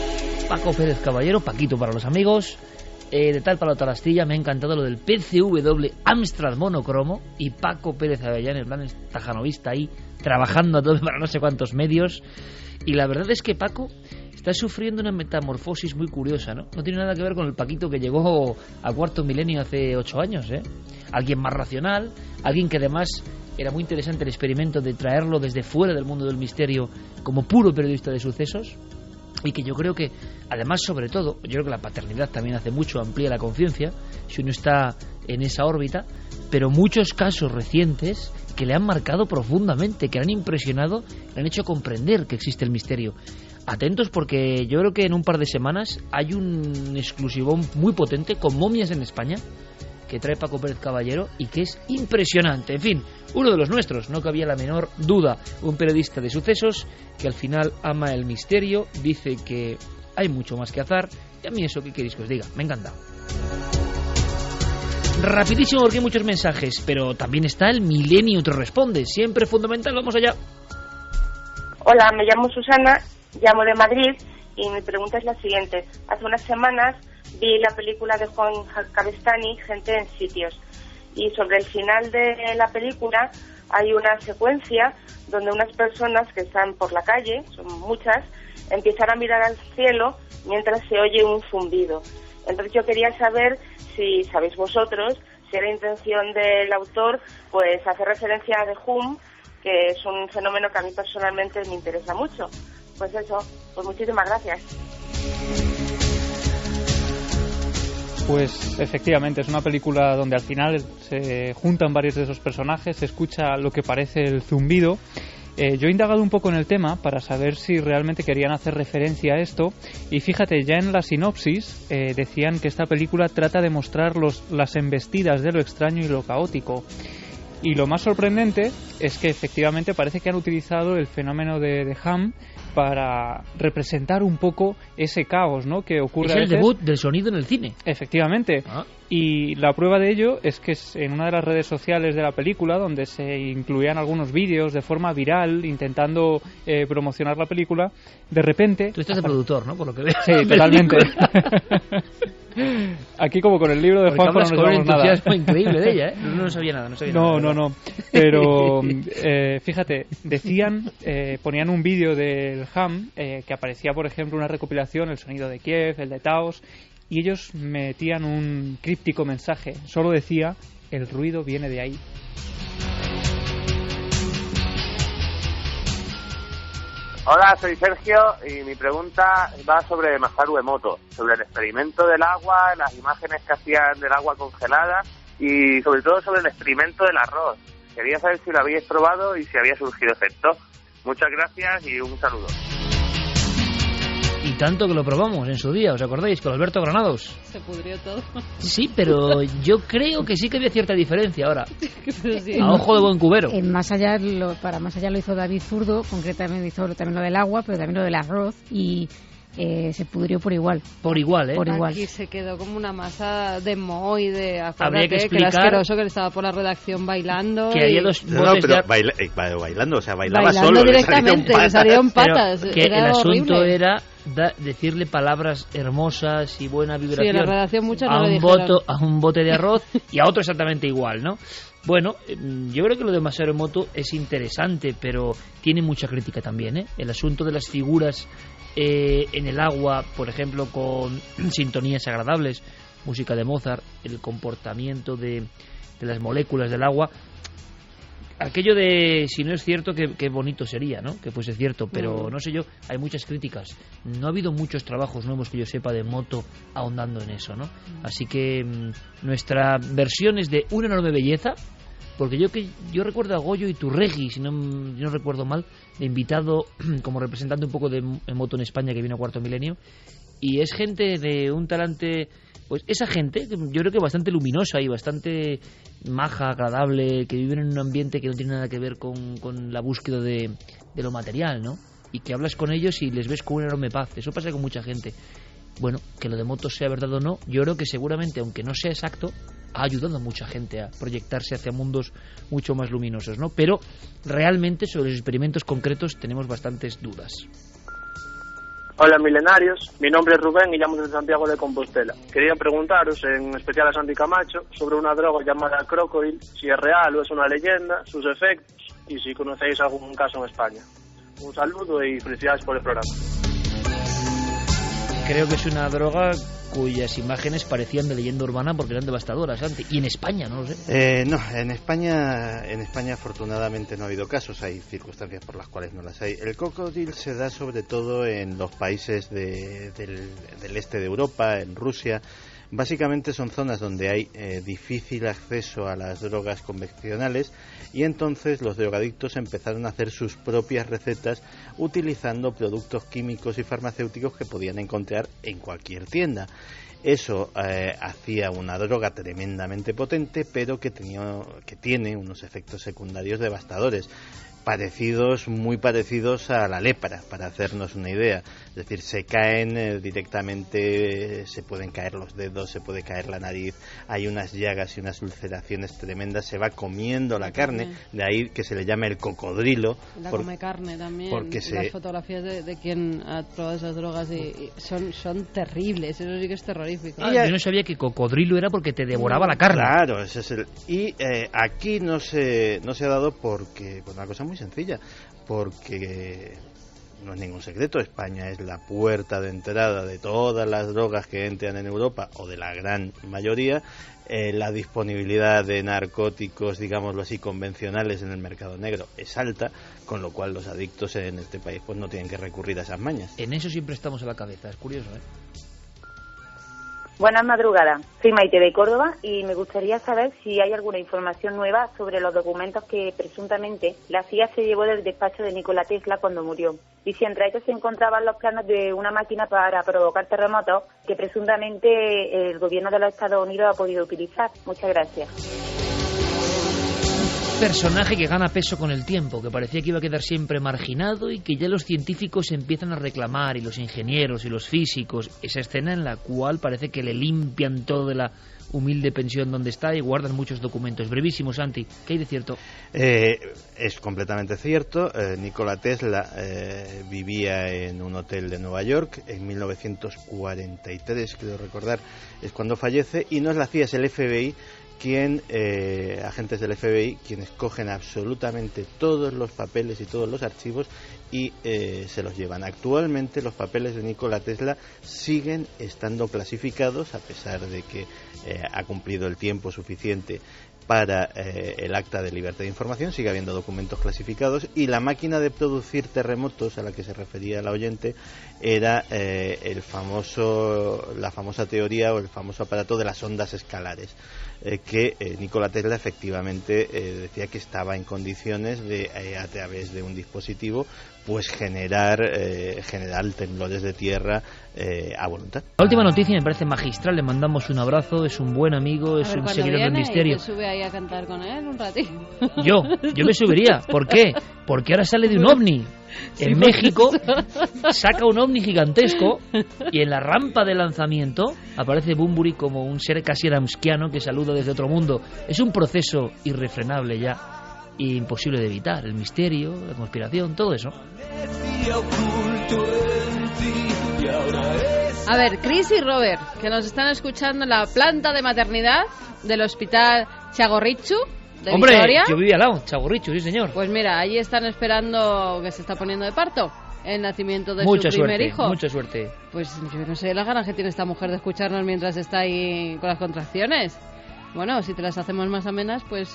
Paco Pérez Caballero, Paquito para los amigos. De tal palo tal astilla, me ha encantado lo del PCW Amstrad monocromo y Paco Pérez Avellanes, plan tajanovista ahí, trabajando a todo para no sé cuántos medios. Y la verdad es que Paco está sufriendo una metamorfosis muy curiosa, ¿no? No tiene nada que ver con el Paquito que llegó a Cuarto Milenio hace 8 años, ¿eh? Alguien más racional, alguien que además era muy interesante el experimento de traerlo desde fuera del mundo del misterio como puro periodista de sucesos, y que yo creo que, además, sobre todo, yo creo que la paternidad también hace mucho, amplía la conciencia si uno está en esa órbita, pero muchos casos recientes que le han marcado profundamente, que le han impresionado, le han hecho comprender que existe el misterio. Atentos, porque yo creo que en un par de semanas hay un exclusivón muy potente con momias en España que trae Paco Pérez Caballero y que es impresionante. En fin, uno de los nuestros, no cabía la menor duda, un periodista de sucesos que al final ama el misterio, dice que hay mucho más que azar, y a mí eso, ¿qué queréis que os diga? Me encanta. Rapidísimo, porque hay muchos mensajes, pero también está el Milenio te responde, siempre fundamental. Vamos allá. Hola, me llamo Susana, llamo de Madrid y mi pregunta es la siguiente. Hace unas semanas vi la película de Juan Cabestany, Gente en sitios, y sobre el final de la película hay una secuencia donde unas personas que están por la calle, son muchas, empiezan a mirar al cielo mientras se oye un zumbido. Entonces yo quería saber si sabéis vosotros, si era intención del autor, pues hacer referencia a The Hum, que es un fenómeno que a mí personalmente me interesa mucho. Pues eso, pues muchísimas gracias. Pues efectivamente, es una película donde al final se juntan varios de esos personajes, se escucha lo que parece el zumbido. Yo he indagado un poco en el tema para saber si realmente querían hacer referencia a esto, y fíjate, ya en la sinopsis decían que esta película trata de mostrar las embestidas de lo extraño y lo caótico. Y lo más sorprendente es que efectivamente parece que han utilizado el fenómeno de Ham para representar un poco ese caos, ¿no?, que ocurre. Es el debut del sonido en el cine. Efectivamente. Y la prueba de ello es que en una de las redes sociales de la película, donde se incluían algunos vídeos de forma viral intentando promocionar la película, de repente... Tú estás de productor, ¿no?, por lo que veo. Sí, totalmente. Aquí como con el libro de Juanjo no nos llevamos nada. Entusiasmo increíble de ella, ¿eh? No sabía nada. No. Pero fíjate, decían, ponían un vídeo del Ham que aparecía, por ejemplo, una recopilación, el sonido de Kiev, el de Taos, y ellos metían un críptico mensaje. Solo decía, el ruido viene de ahí. Hola, soy Sergio y mi pregunta va sobre Masaru Emoto, sobre el experimento del agua, las imágenes que hacían del agua congelada y sobre todo sobre el experimento del arroz. Quería saber si lo habíais probado y si había surgido efecto. Muchas gracias y un saludo. Y tanto que lo probamos en su día, ¿os acordáis? Con Alberto Granados. Se pudrió todo. Sí, pero yo creo que sí que había cierta diferencia ahora. Sí. A ojo de buen cubero. Más allá lo hizo David Zurdo, concretamente hizo también lo del agua, pero también lo del arroz, y se pudrió por igual. Por igual, ¿eh? Por igual. Aquí se quedó como una masa de moho y de... Habría que explicar... que era asqueroso, que él estaba por la redacción bailando. Que había dos bailando, o sea, bailaba bailando solo. directamente, le salieron patas. Que el asunto era decirle palabras hermosas y buena vibración. Sí, en la redacción muchas no a un bote de arroz y a otro exactamente igual, ¿no? Bueno, yo creo que lo de Masaru Emoto es interesante, pero tiene mucha crítica también, ¿eh? El asunto de las figuras en el agua, por ejemplo, con sintonías agradables, música de Mozart, el comportamiento de las moléculas del agua, aquello de si no es cierto, qué bonito sería, ¿no?, que fuese cierto, pero no sé yo, hay muchas críticas. No ha habido muchos trabajos nuevos que yo sepa de Emoto ahondando en eso, ¿no? Así que nuestra versión es de una enorme belleza, porque yo recuerdo a Goyo Iturregui, si no recuerdo mal, de invitado como representante un poco de Emoto en España, que vino a Cuarto Milenio, y es gente de un talante, pues esa gente, yo creo que bastante luminosa y bastante maja, agradable, que viven en un ambiente que no tiene nada que ver con la búsqueda de lo material, ¿no? Y que hablas con ellos y les ves con una enorme paz. Eso pasa con mucha gente. Bueno, que lo de Emoto sea verdad o no, yo creo que seguramente, aunque no sea exacto, ha ayudado a mucha gente a proyectarse hacia mundos mucho más luminosos, ¿no? Pero realmente sobre los experimentos concretos tenemos bastantes dudas. Hola milenarios, mi nombre es Rubén y llamo desde Santiago de Compostela. Quería preguntaros, en especial a Santi Camacho, sobre una droga llamada Crocodile, si es real o es una leyenda, sus efectos y si conocéis algún caso en España. Un saludo y felicidades por el programa. Creo que es una droga cuyas imágenes parecían de leyenda urbana porque eran devastadoras antes. Y en España, no lo sé. No, en España afortunadamente no ha habido casos, hay circunstancias por las cuales no las hay. El cocodrilo se da sobre todo en los países del este de Europa, en Rusia. Básicamente son zonas donde hay difícil acceso a las drogas convencionales y entonces los drogadictos empezaron a hacer sus propias recetas utilizando productos químicos y farmacéuticos que podían encontrar en cualquier tienda. Eso hacía una droga tremendamente potente, pero que tiene unos efectos secundarios devastadores. Muy parecidos a la lepra, para hacernos una idea. Es decir, se caen directamente, se pueden caer los dedos, se puede caer la nariz, hay unas llagas y unas ulceraciones tremendas, se va comiendo la carne, de ahí que se le llama el cocodrilo. Come carne también, porque las fotografías de quien ha probado esas drogas y son terribles, eso sí que es terrorífico. Yo no sabía que cocodrilo era porque te devoraba la carne. Claro, ese es y aquí no se ha dado porque, por una cosa muy sencilla, porque no es ningún secreto, España es la puerta de entrada de todas las drogas que entran en Europa, o de la gran mayoría. La disponibilidad de narcóticos, digámoslo así, convencionales en el mercado negro es alta, con lo cual los adictos en este país pues no tienen que recurrir a esas mañas. En eso siempre estamos a la cabeza, es curioso, ¿eh? Buenas madrugadas, soy Maite de Córdoba y me gustaría saber si hay alguna información nueva sobre los documentos que presuntamente la CIA se llevó del despacho de Nikola Tesla cuando murió, y si entre ellos se encontraban los planos de una máquina para provocar terremotos que presuntamente el gobierno de los Estados Unidos ha podido utilizar. Muchas gracias. Personaje que gana peso con el tiempo, que parecía que iba a quedar siempre marginado y que ya los científicos empiezan a reclamar, y los ingenieros y los físicos, esa escena en la cual parece que le limpian todo de la humilde pensión donde está y guardan muchos documentos. Brevísimo, Santi, ¿qué hay de cierto? Es completamente cierto. Nikola Tesla vivía en un hotel de Nueva York en 1943, creo recordar, es cuando fallece, y no es la CIA, es el FBI agentes del FBI, quienes cogen absolutamente todos los papeles y todos los archivos y se los llevan. Actualmente los papeles de Nikola Tesla siguen estando clasificados, a pesar de que ha cumplido el tiempo suficiente para el acta de libertad de información, sigue habiendo documentos clasificados, y la máquina de producir terremotos a la que se refería la oyente era la famosa teoría o el famoso aparato de las ondas escalares, que Nikola Tesla efectivamente decía que estaba en condiciones de, a través de un dispositivo, pues generar temblores de tierra a voluntad. La última noticia me parece magistral, le mandamos un abrazo, es un buen amigo, es un seguidor del misterio. ¿Te sube ahí a cantar con él un ratito? Yo me subiría. ¿Por qué? Porque ahora sale de un ovni. En México saca un ovni gigantesco y en la rampa de lanzamiento aparece Bunbury como un ser casi adamskiano que saluda desde otro mundo. Es un proceso irrefrenable ya, imposible de evitar. El misterio, la conspiración, todo eso. A ver, Chris y Robert, que nos están escuchando en la planta de maternidad del hospital Txagorritxu de Hombre, Vitoria. Yo vivía al lado, Txagorritxu, sí señor. Pues mira, allí están esperando que se está poniendo de parto el nacimiento de su primer hijo. Mucha suerte. Pues yo no sé las ganas que tiene esta mujer de escucharnos mientras está ahí con las contracciones. Bueno, si te las hacemos más amenas, pues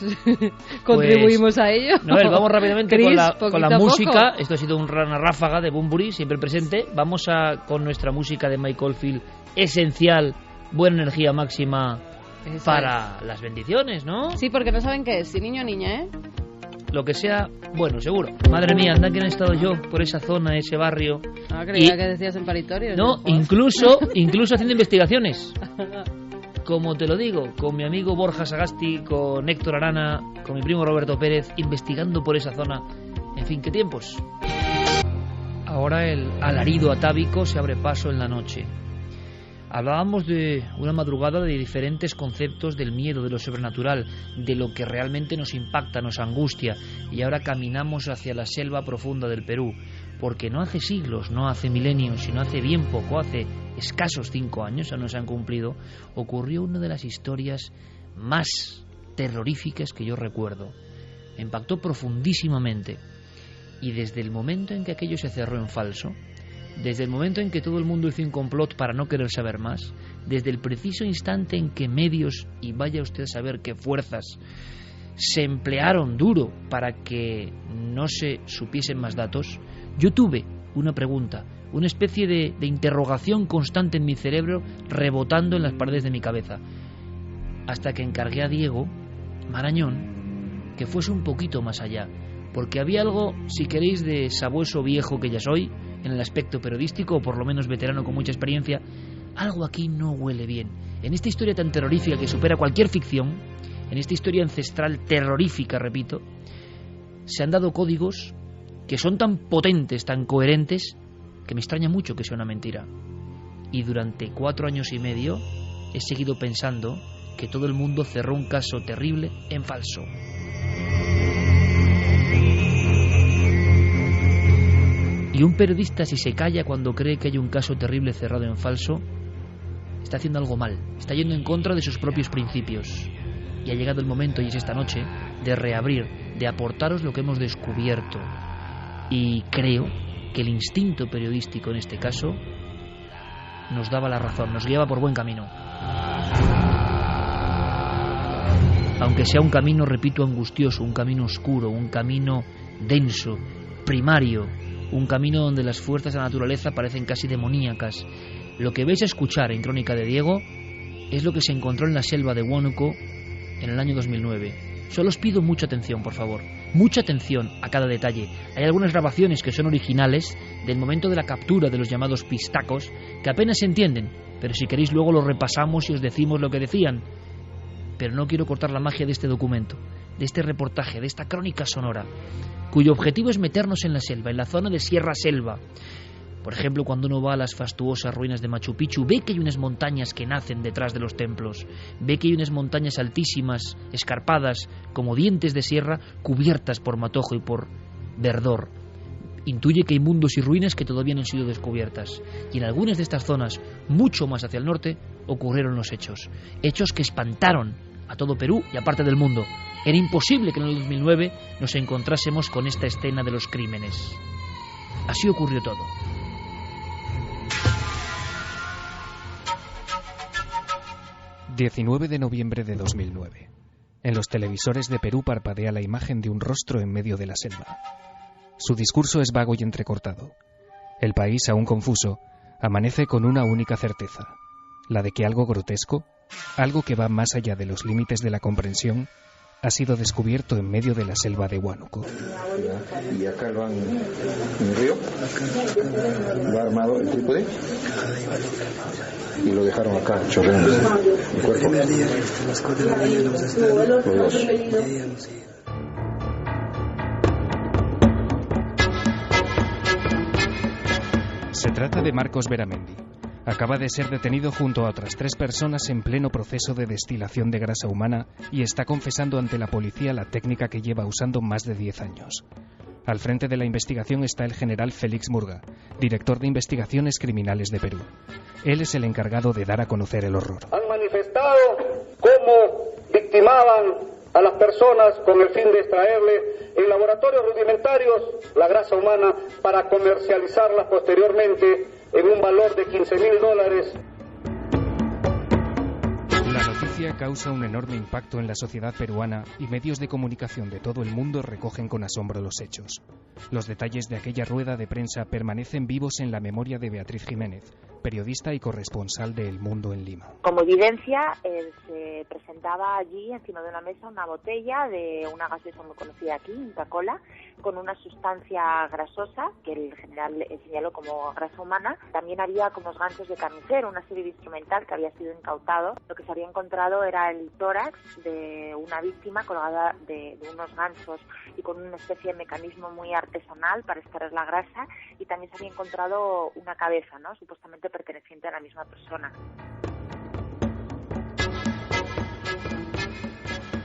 contribuimos a ello. No, vamos rápidamente Chris, con la música. Esto ha sido una ráfaga de Bunbury, siempre presente. Vamos con nuestra música de Mike Oldfield, esencial, buena energía máxima para las bendiciones, ¿no? Sí, porque no saben qué es, si niño o niña, ¿eh? Lo que sea, bueno, seguro. Madre mía, anda que han estado yo por esa zona, ese barrio. Creía que decías en paritorio. No, incluso haciendo investigaciones. Como te lo digo, con mi amigo Borja Sagasti, con Héctor Arana, con mi primo Roberto Pérez, investigando por esa zona. En fin, ¿qué tiempos? Ahora el alarido atávico se abre paso en la noche. Hablábamos de una madrugada de diferentes conceptos del miedo, de lo sobrenatural, de lo que realmente nos impacta, nos angustia, y ahora caminamos hacia la selva profunda del Perú, porque no hace siglos, no hace milenios, sino hace bien poco, hace escasos 5 años, aún no se han cumplido, ocurrió una de las historias más terroríficas que yo recuerdo. Me impactó profundísimamente, y desde el momento en que aquello se cerró en falso, Desde el momento en que todo el mundo hizo un complot para no querer saber más, desde el preciso instante en que medios, y vaya usted a saber qué fuerzas, se emplearon duro para que no se supiesen más datos, yo tuve una pregunta, una especie de interrogación constante en mi cerebro, rebotando en las paredes de mi cabeza, hasta que encargué a Diego Marañón que fuese un poquito más allá, porque había algo, si queréis, de sabueso viejo que ya soy, en el aspecto periodístico, o por lo menos veterano con mucha experiencia. Algo aquí no huele bien. En esta historia tan terrorífica que supera cualquier ficción, en esta historia ancestral terrorífica, repito, se han dado códigos que son tan potentes, tan coherentes, que me extraña mucho que sea una mentira. Y durante 4 años y medio he seguido pensando que todo el mundo cerró un caso terrible en falso. Y un periodista, si se calla cuando cree que hay un caso terrible cerrado en falso, está haciendo algo mal, está yendo en contra de sus propios principios. Y ha llegado el momento, y es esta noche, de reabrir, de aportaros lo que hemos descubierto. Y creo que el instinto periodístico en este caso nos daba la razón, nos guiaba por buen camino. Aunque sea un camino, repito, angustioso, un camino oscuro, un camino denso, primario, un camino donde las fuerzas de la naturaleza parecen casi demoníacas. Lo que vais a escuchar en Crónica de Diego es lo que se encontró en la selva de Huánuco en el año 2009. Solo os pido mucha atención, por favor. Mucha atención a cada detalle. Hay algunas grabaciones que son originales del momento de la captura de los llamados pistacos que apenas se entienden, pero si queréis luego lo repasamos y os decimos lo que decían. Pero no quiero cortar la magia de este documento, de este reportaje, de esta crónica sonora, cuyo objetivo es meternos en la selva, en la zona de Sierra-Selva. Por ejemplo, cuando uno va a las fastuosas ruinas de Machu Picchu, ve que hay unas montañas que nacen detrás de los templos, ve que hay unas montañas altísimas, escarpadas, como dientes de sierra, cubiertas por matojo y por verdor. Intuye que hay mundos y ruinas que todavía no han sido descubiertas. Y en algunas de estas zonas, mucho más hacia el norte, ocurrieron los hechos. Hechos que espantaron a todo Perú y a parte del mundo. Era imposible que en el 2009 nos encontrásemos con esta escena de los crímenes. Así ocurrió todo. ...19 de noviembre de 2009... En los televisores de Perú parpadea la imagen de un rostro en medio de la selva. Su discurso es vago y entrecortado. El país, aún confuso, amanece con una única certeza, la de que algo grotesco, algo que va más allá de los límites de la comprensión, ha sido descubierto en medio de la selva de Huánuco. Y acá lo han en el río, lo ha armado el trípode y lo dejaron acá chorreando el cuerpo. Los dos. Se trata de Marcos Beramendi. Acaba de ser detenido junto a otras 3 personas en pleno proceso de destilación de grasa humana y está confesando ante la policía la técnica que lleva usando más de 10 años. Al frente de la investigación está el general Félix Murga, director de Investigaciones Criminales de Perú. Él es el encargado de dar a conocer el horror. Han manifestado cómo victimaban a las personas con el fin de extraerle en laboratorios rudimentarios la grasa humana para comercializarla posteriormente en un valor de $15,000. La noticia causa un enorme impacto en la sociedad peruana y medios de comunicación de todo el mundo recogen con asombro los hechos. Los detalles de aquella rueda de prensa permanecen vivos en la memoria de Beatriz Jiménez, periodista y corresponsal de El Mundo en Lima. Como evidencia, se presentaba allí encima de una mesa una botella de una gaseosa muy conocida aquí, Inca-Cola, con una sustancia grasosa que el general señaló como grasa humana. También había como ganchos de carnicero, una serie de instrumental que había sido incautado. Lo que se había encontrado era el tórax de una víctima colgada de unos ganchos y con una especie de mecanismo muy artesanal para extraer la grasa, y también se había encontrado una cabeza, ¿no?, supuestamente perteneciente a la misma persona.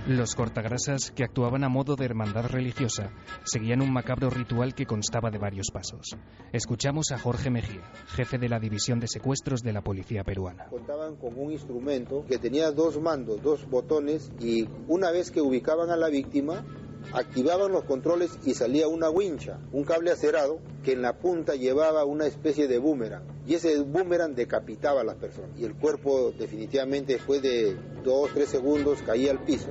Los cortagrasas, que actuaban a modo de hermandad religiosa, seguían un macabro ritual que constaba de varios pasos. Escuchamos a Jorge Mejía, jefe de la División de Secuestros de la Policía Peruana. Contaban con un instrumento que tenía 2 mandos, 2 botones, y una vez que ubicaban a la víctima, activaban los controles y salía una wincha, un cable acerado que en la punta llevaba una especie de boomerang, y ese boomerang decapitaba a las personas y el cuerpo definitivamente después de 2-3 segundos caía al piso.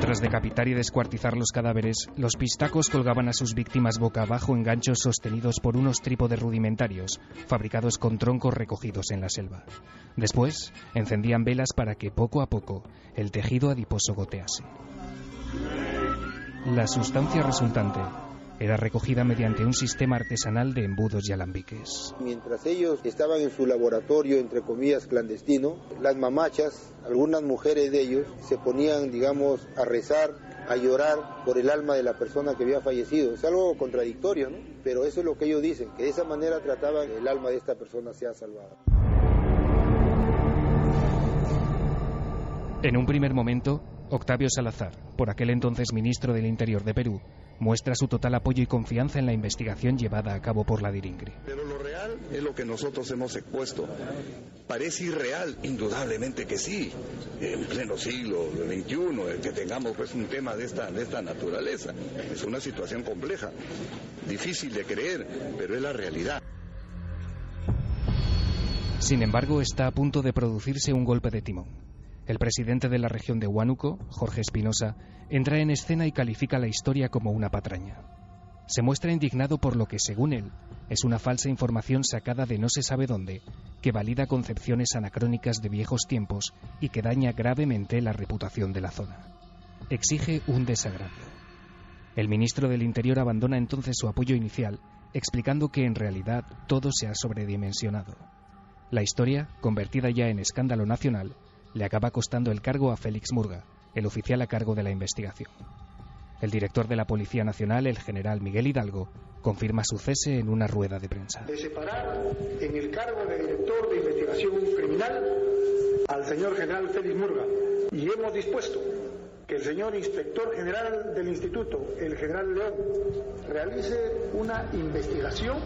Tras decapitar y descuartizar los cadáveres, los pistacos colgaban a sus víctimas boca abajo en ganchos sostenidos por unos trípodes rudimentarios, fabricados con troncos recogidos en la selva. Después, encendían velas para que poco a poco el tejido adiposo gotease. La sustancia resultante era recogida mediante un sistema artesanal de embudos y alambiques. Mientras ellos estaban en su laboratorio, entre comillas, clandestino, las mamachas, algunas mujeres de ellos, se ponían, digamos, a rezar, a llorar por el alma de la persona que había fallecido. Es algo contradictorio, ¿no? Pero eso es lo que ellos dicen, que de esa manera trataban que el alma de esta persona sea salvada. En un primer momento, Octavio Salazar, por aquel entonces ministro del Interior de Perú, muestra su total apoyo y confianza en la investigación llevada a cabo por la DIRINGRI. Pero lo real es lo que nosotros hemos expuesto. ¿Parece irreal? Indudablemente que sí. En pleno siglo XXI, que tengamos pues un tema de esta naturaleza. Es una situación compleja, difícil de creer, pero es la realidad. Sin embargo, está a punto de producirse un golpe de timón. El presidente de la región de Huánuco, Jorge Espinosa, entra en escena y califica la historia como una patraña. Se muestra indignado por lo que, según él, es una falsa información sacada de no se sabe dónde, que valida concepciones anacrónicas de viejos tiempos y que daña gravemente la reputación de la zona. Exige un desagravio. El ministro del Interior abandona entonces su apoyo inicial, explicando que en realidad todo se ha sobredimensionado. La historia, convertida ya en escándalo nacional, le acaba costando el cargo a Félix Murga, el oficial a cargo de la investigación. El director de la Policía Nacional, el general Miguel Hidalgo, confirma su cese en una rueda de prensa. De separar en el cargo de director de investigación criminal al señor general Félix Murga, y hemos dispuesto que el señor inspector general del instituto, el general León, realice una investigación.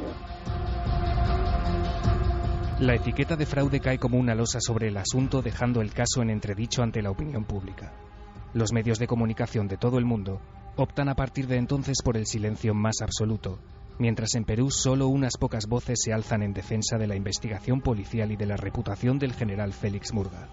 La etiqueta de fraude cae como una losa sobre el asunto, dejando el caso en entredicho ante la opinión pública. Los medios de comunicación de todo el mundo optan a partir de entonces por el silencio más absoluto, mientras en Perú solo unas pocas voces se alzan en defensa de la investigación policial y de la reputación del general Félix Murga.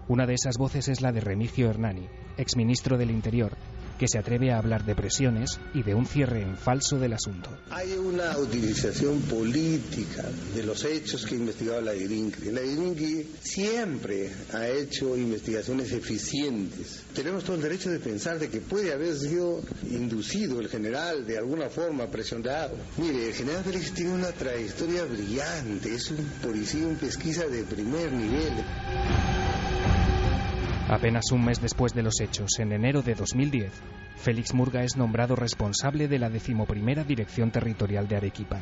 Una de esas voces es la de Remigio Hernani, exministro del Interior, que se atreve a hablar de presiones y de un cierre en falso del asunto. Hay una utilización política de los hechos que ha investigado la DIRINGRI. La DIRINGRI siempre ha hecho investigaciones eficientes. Tenemos todo el derecho de pensar de que puede haber sido inducido el general de alguna forma, presionado. Mire, el general Félix tiene una trayectoria brillante, es un policía en pesquisa de primer nivel. Apenas un mes después de los hechos, en enero de 2010, Félix Murga es nombrado responsable de la 11ª Dirección Territorial de Arequipa.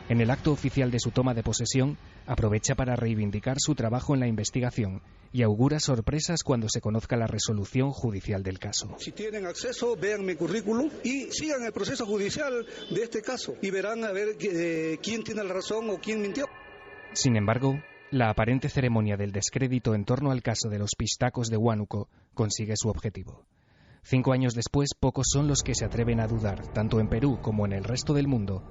En el acto oficial de su toma de posesión, aprovecha para reivindicar su trabajo en la investigación y augura sorpresas cuando se conozca la resolución judicial del caso. Si tienen acceso, vean mi currículum y sigan el proceso judicial de este caso y verán a ver quién tiene la razón o quién mintió. Sin embargo, la aparente ceremonia del descrédito en torno al caso de los pistacos de Huánuco consigue su objetivo. 5 años después, pocos son los que se atreven a dudar, tanto en Perú como en el resto del mundo,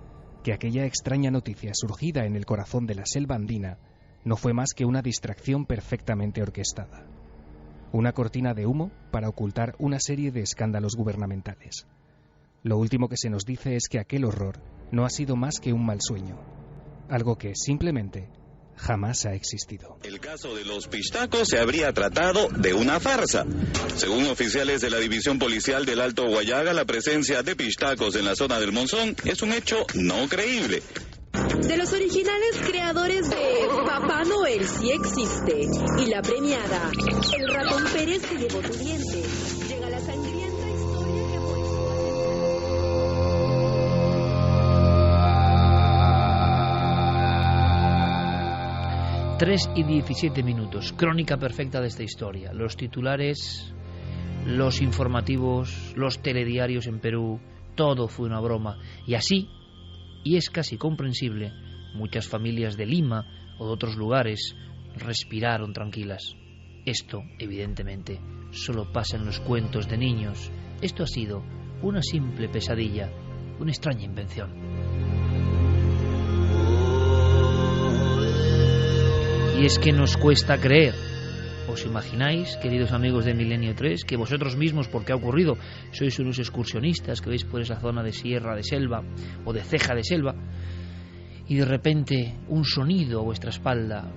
que aquella extraña noticia surgida en el corazón de la selva andina no fue más que una distracción perfectamente orquestada. Una cortina de humo para ocultar una serie de escándalos gubernamentales. Lo último que se nos dice es que aquel horror no ha sido más que un mal sueño, algo que simplemente jamás ha existido. El caso de los pistacos se habría tratado de una farsa. Según oficiales de la División Policial del Alto Guayaga, la presencia de pistacos en la zona del Monzón es un hecho no creíble. De los originales creadores de Papá Noel sí existe y la premiada El Ratón Pérez se llevó tu diente. Llega la sangrienta historia que muestra. 3:17, crónica perfecta de esta historia. Los titulares, los informativos, los telediarios en Perú, todo fue una broma. Y así, y es casi comprensible, muchas familias de Lima o de otros lugares respiraron tranquilas. Esto, evidentemente, solo pasa en los cuentos de niños. Esto ha sido una simple pesadilla, una extraña invención. Y es que nos cuesta creer. ¿Os imagináis, queridos amigos de Milenio 3, que vosotros mismos, porque ha ocurrido, sois unos excursionistas que vais por esa zona de sierra de selva o de ceja de selva, y de repente un sonido a vuestra espalda,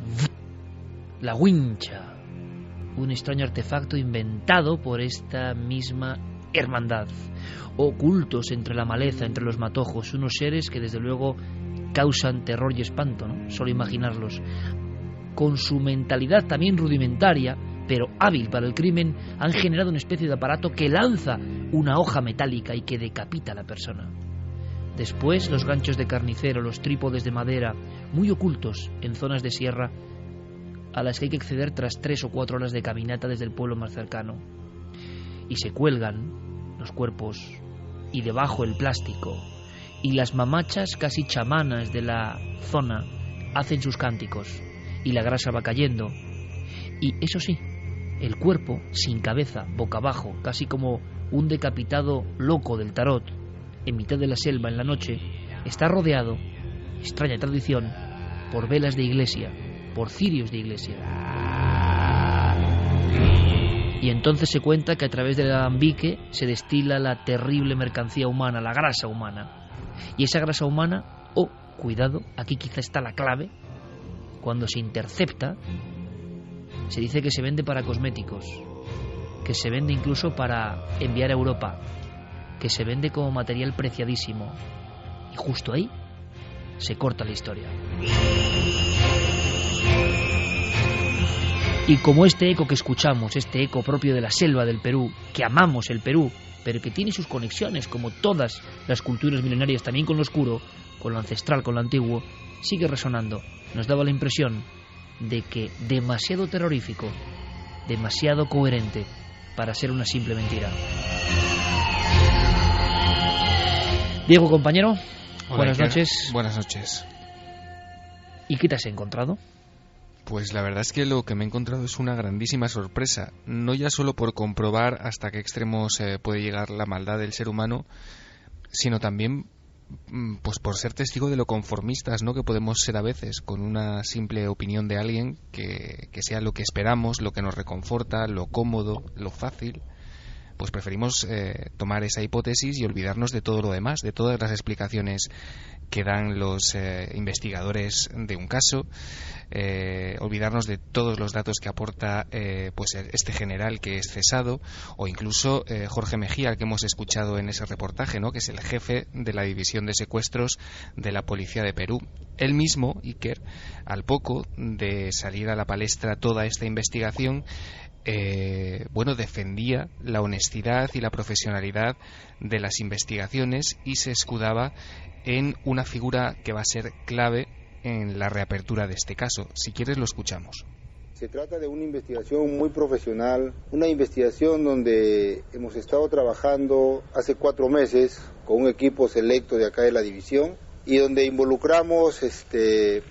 la wincha, un extraño artefacto inventado por esta misma hermandad, ocultos entre la maleza, entre los matojos, unos seres que desde luego causan terror y espanto, ¿no? Solo imaginarlos. Con su mentalidad también rudimentaria, pero hábil para el crimen, han generado una especie de aparato que lanza una hoja metálica y que decapita a la persona. Después, los ganchos de carnicero, los trípodes de madera, muy ocultos en zonas de sierra, a las que hay que acceder tras 3 o 4 horas de caminata desde el pueblo más cercano. Y se cuelgan los cuerpos, y debajo el plástico, y las mamachas casi chamanas de la zona hacen sus cánticos, y la grasa va cayendo, y eso sí, el cuerpo sin cabeza, boca abajo, casi como un decapitado loco del tarot, en mitad de la selva en la noche, está rodeado, extraña tradición, por velas de iglesia, por cirios de iglesia. Y entonces se cuenta que a través del alambique se destila la terrible mercancía humana, la grasa humana. Y esa grasa humana, oh, cuidado, aquí quizá está la clave, cuando se intercepta, se dice que se vende para cosméticos, que se vende incluso para enviar a Europa, que se vende como material preciadísimo. Y justo ahí se corta la historia. Y como este eco que escuchamos, este eco propio de la selva del Perú, que amamos el Perú, pero que tiene sus conexiones, como todas las culturas milenarias, también con lo oscuro, con lo ancestral, con lo antiguo, sigue resonando. Nos daba la impresión de que demasiado terrorífico, demasiado coherente para ser una simple mentira. Diego, compañero, hola, buenas noches. Buenas noches. ¿Y qué te has encontrado? Pues la verdad es que lo que me he encontrado es una grandísima sorpresa, no ya solo por comprobar hasta qué extremos puede llegar la maldad del ser humano, sino también pues por ser testigo de lo conformistas, ¿no?, que podemos ser a veces con una simple opinión de alguien que sea lo que esperamos, lo que nos reconforta, lo cómodo, lo fácil. Pues preferimos tomar esa hipótesis y olvidarnos de todo lo demás, de todas las explicaciones que dan los investigadores de un caso, olvidarnos de todos los datos que aporta pues este general que es cesado, o incluso Jorge Mejía, al que hemos escuchado en ese reportaje, ¿no?, que es el jefe de la división de secuestros de la policía de Perú. Él mismo, Iker, al poco de salir a la palestra toda esta investigación, defendía la honestidad y la profesionalidad de las investigaciones y se escudaba en una figura que va a ser clave en la reapertura de este caso. Si quieres, lo escuchamos. Se trata de una investigación muy profesional, una investigación donde hemos estado trabajando hace 4 meses con un equipo selecto de acá de la división y donde involucramos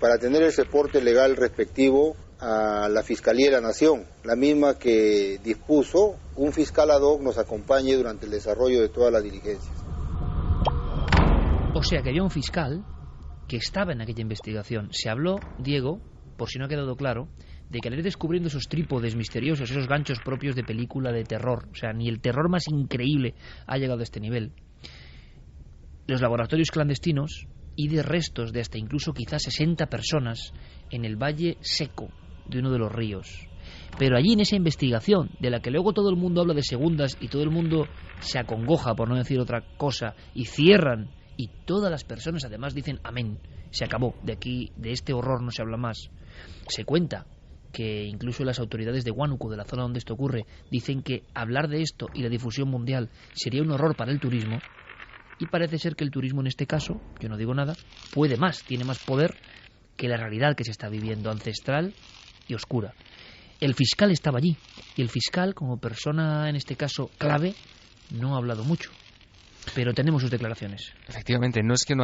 para tener el soporte legal respectivo a la Fiscalía de la Nación, la misma que dispuso un fiscal ad hoc nos acompañe durante el desarrollo de todas las diligencias. O sea que había un fiscal que estaba en aquella investigación. Se habló, Diego, por si no ha quedado claro, de que al ir descubriendo esos trípodes misteriosos, esos ganchos propios de película de terror, o sea, ni el terror más increíble ha llegado a este nivel, los laboratorios clandestinos y de restos de hasta incluso quizás 60 personas en el valle seco de uno de los ríos. Pero allí en esa investigación, de la que luego todo el mundo habla de segundas y todo el mundo se acongoja, por no decir otra cosa, y cierran, y todas las personas además dicen amén, se acabó, de aquí, de este horror no se habla más. Se cuenta que incluso las autoridades de Huánuco, de la zona donde esto ocurre, dicen que hablar de esto y la difusión mundial sería un horror para el turismo, y parece ser que el turismo en este caso, yo no digo nada, puede más, tiene más poder que la realidad que se está viviendo, ancestral y oscura. El fiscal estaba allí, y el fiscal, como persona en este caso clave, no ha hablado mucho. pero tenemos sus declaraciones. Efectivamente, no es que no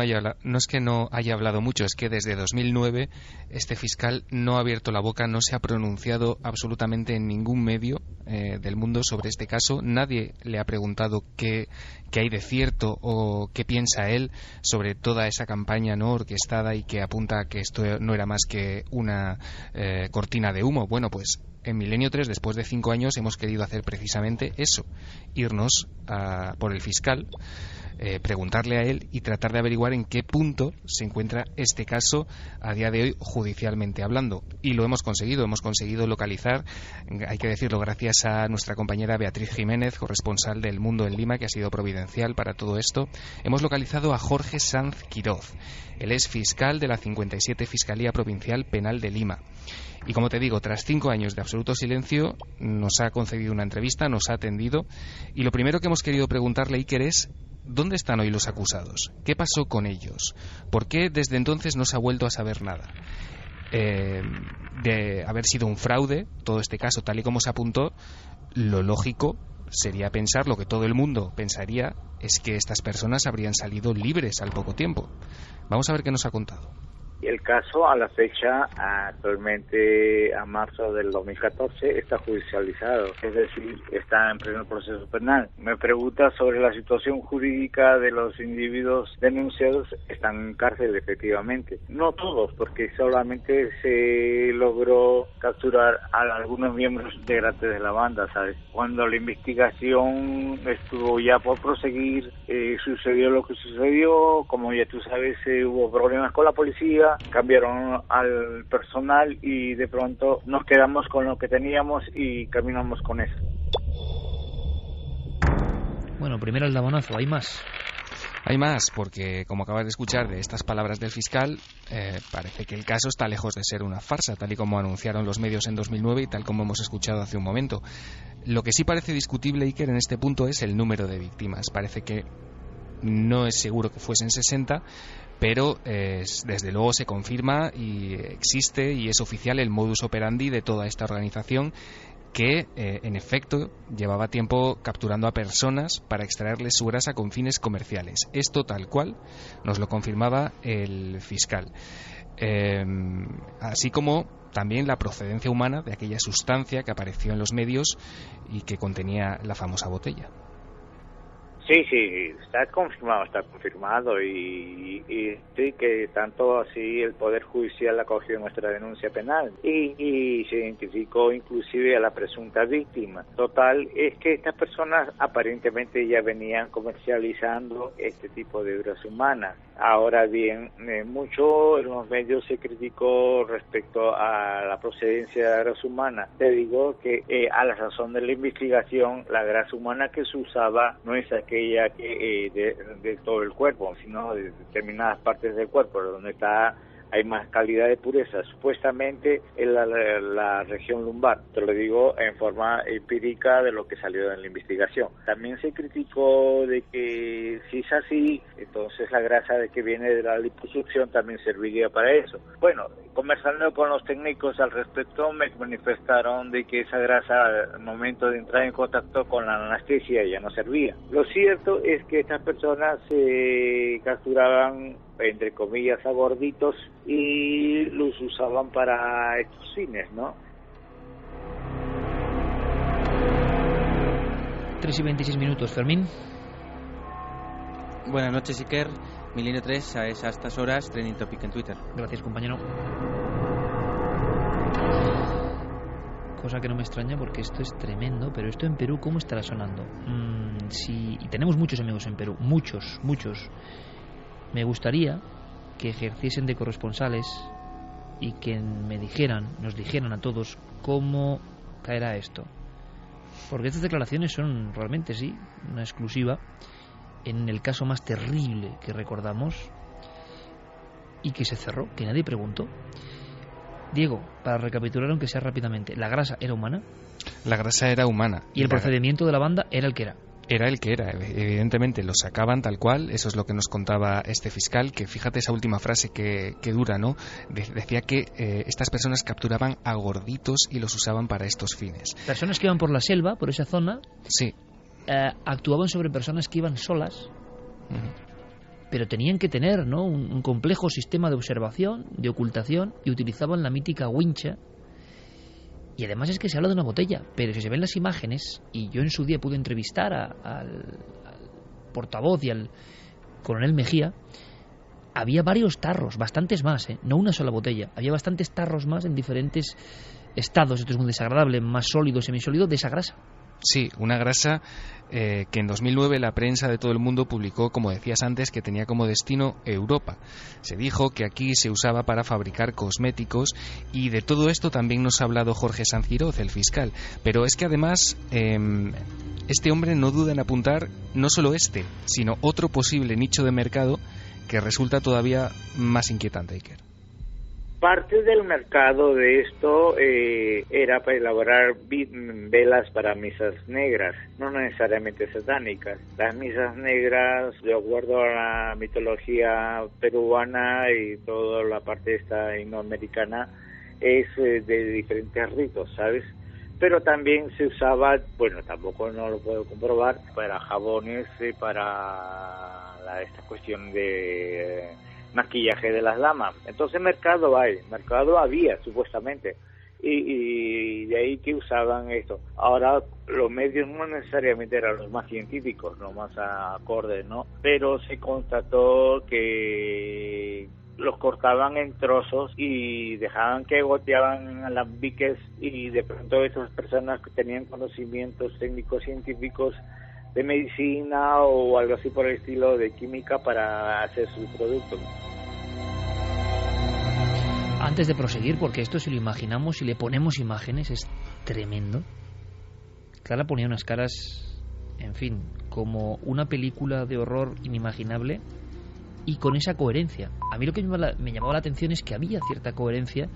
haya hablado mucho, es que desde 2009 este fiscal no ha abierto la boca, no se ha pronunciado absolutamente en ningún medio del mundo sobre este caso. Nadie le ha preguntado qué hay de cierto o qué piensa él sobre toda esa campaña no orquestada y que apunta a que esto no era más que una cortina de humo. Bueno, pues en Milenio 3, después de 5 años, hemos querido hacer precisamente eso, irnos por el fiscal, preguntarle a él y tratar de averiguar en qué punto se encuentra este caso a día de hoy judicialmente hablando. Y lo hemos conseguido localizar, hay que decirlo, gracias a nuestra compañera Beatriz Jiménez, corresponsal del Mundo en Lima, que ha sido providencial para todo esto. Hemos localizado a Jorge Sanz Quiroz. Él es fiscal de la 57 Fiscalía Provincial Penal de Lima. Y como te digo, tras 5 años de absoluto silencio, nos ha concedido una entrevista, nos ha atendido. Y lo primero que hemos querido preguntarle, Iker, es ¿dónde están hoy los acusados? ¿Qué pasó con ellos? ¿Por qué desde entonces no se ha vuelto a saber nada? De haber sido un fraude, todo este caso, tal y como se apuntó, lo lógico sería pensar, lo que todo el mundo pensaría, es que estas personas habrían salido libres al poco tiempo. Vamos a ver qué nos ha contado. El caso, a la fecha, actualmente a marzo del 2014, está judicializado, es decir, está en pleno proceso penal. Me pregunta sobre la situación jurídica de los individuos denunciados. Están en cárcel, efectivamente. No todos, porque solamente se logró capturar a algunos miembros integrantes de la banda, ¿sabes? Cuando la investigación estuvo ya por proseguir, sucedió lo que sucedió. Como ya tú sabes, hubo problemas con la policía, cambiaron al personal y de pronto nos quedamos con lo que teníamos y caminamos con eso. Bueno, primero el dabonazo, ¿hay más? Hay más, porque como acabas de escuchar de estas palabras del fiscal, parece que el caso está lejos de ser una farsa, tal y como anunciaron los medios en 2009 y tal como hemos escuchado hace un momento. Lo que sí parece discutible, Iker, en este punto es el número de víctimas. Parece que no es seguro que fuesen 60, pero desde luego se confirma y existe y es oficial el modus operandi de toda esta organización que en efecto llevaba tiempo capturando a personas para extraerles su grasa con fines comerciales. Esto tal cual nos lo confirmaba el fiscal. Así como también la procedencia humana de aquella sustancia que apareció en los medios y que contenía la famosa botella. Sí, está confirmado y sí que tanto así el Poder Judicial ha cogido nuestra denuncia penal y se identificó inclusive a la presunta víctima. Total, es que estas personas aparentemente ya venían comercializando este tipo de grasa humana. Ahora bien, mucho en los medios se criticó respecto a la procedencia de la grasa humana. Te digo que a la sazón de la investigación, la grasa humana que se usaba no es aquella que de todo el cuerpo, sino de determinadas partes del cuerpo, donde hay más calidad de pureza, supuestamente en la región lumbar. Te lo digo en forma empírica de lo que salió en la investigación. También se criticó de que si es así, entonces la grasa de que viene de la liposucción también serviría para eso. Bueno, conversando con los técnicos al respecto, me manifestaron de que esa grasa al momento de entrar en contacto con la anestesia ya no servía. Lo cierto es que estas personas se capturaban, entre comillas, a gorditos y los usaban para estos fines, ¿no? 3:26, Fermín. Buenas noches, Iker. Milenio 3 a estas horas, Trending Topic en Twitter. Gracias, compañero. Cosa que no me extraña porque esto es tremendo, pero esto en Perú, ¿cómo estará sonando? Y tenemos muchos amigos en Perú, muchos. Me gustaría que ejerciesen de corresponsales y que nos dijeran a todos cómo caerá esto. Porque estas declaraciones son realmente, sí, una exclusiva en el caso más terrible que recordamos y que se cerró, que nadie preguntó. Diego, para recapitular aunque sea rápidamente, ¿la grasa era humana? La grasa era humana. ¿Y el procedimiento de la banda era el que era? Era el que era, evidentemente lo sacaban tal cual, eso es lo que nos contaba este fiscal, que fíjate esa última frase que dura, ¿no? Decía que estas personas capturaban a gorditos y los usaban para estos fines. Personas que iban por la selva, por esa zona, sí, actuaban sobre personas que iban solas Pero tenían que tener, ¿no?, un complejo sistema de observación, de ocultación, y utilizaban la mítica wincha. Y además es que se habla de una botella, pero si se ven las imágenes, y yo en su día pude entrevistar al portavoz y al coronel Mejía, había varios tarros, bastantes más, no una sola botella, había bastantes tarros más en diferentes estados. Esto es muy desagradable, más sólido, semisólido, de esa grasa. Sí, una grasa que en 2009 la prensa de todo el mundo publicó, como decías antes, que tenía como destino Europa. Se dijo que aquí se usaba para fabricar cosméticos, y de todo esto también nos ha hablado Jorge Sanziroz, el fiscal. Pero es que además este hombre no duda en apuntar no solo sino otro posible nicho de mercado que resulta todavía más inquietante, Iker. Parte del mercado de esto era para elaborar velas para misas negras, no necesariamente satánicas. Las misas negras, de acuerdo a la mitología peruana y toda la parte esta indoamericana, es de diferentes ritos, ¿sabes? Pero también se usaba, bueno, tampoco no lo puedo comprobar, para jabones, para esta cuestión de maquillaje de las damas. Entonces mercado había supuestamente, y de ahí que usaban esto. Ahora los medios no necesariamente eran los más científicos, los más acordes, ¿no? Pero se constató que los cortaban en trozos y dejaban que goteaban alambiques, y de pronto esas personas que tenían conocimientos técnicos científicos de medicina o algo así por el estilo, de química, para hacer sus productos. Antes de proseguir, porque esto, si lo imaginamos, si le ponemos imágenes, es tremendo. Clara ponía unas caras, en fin, como una película de horror inimaginable, y con esa coherencia. A mí lo que me llamaba la atención es que había cierta coherencia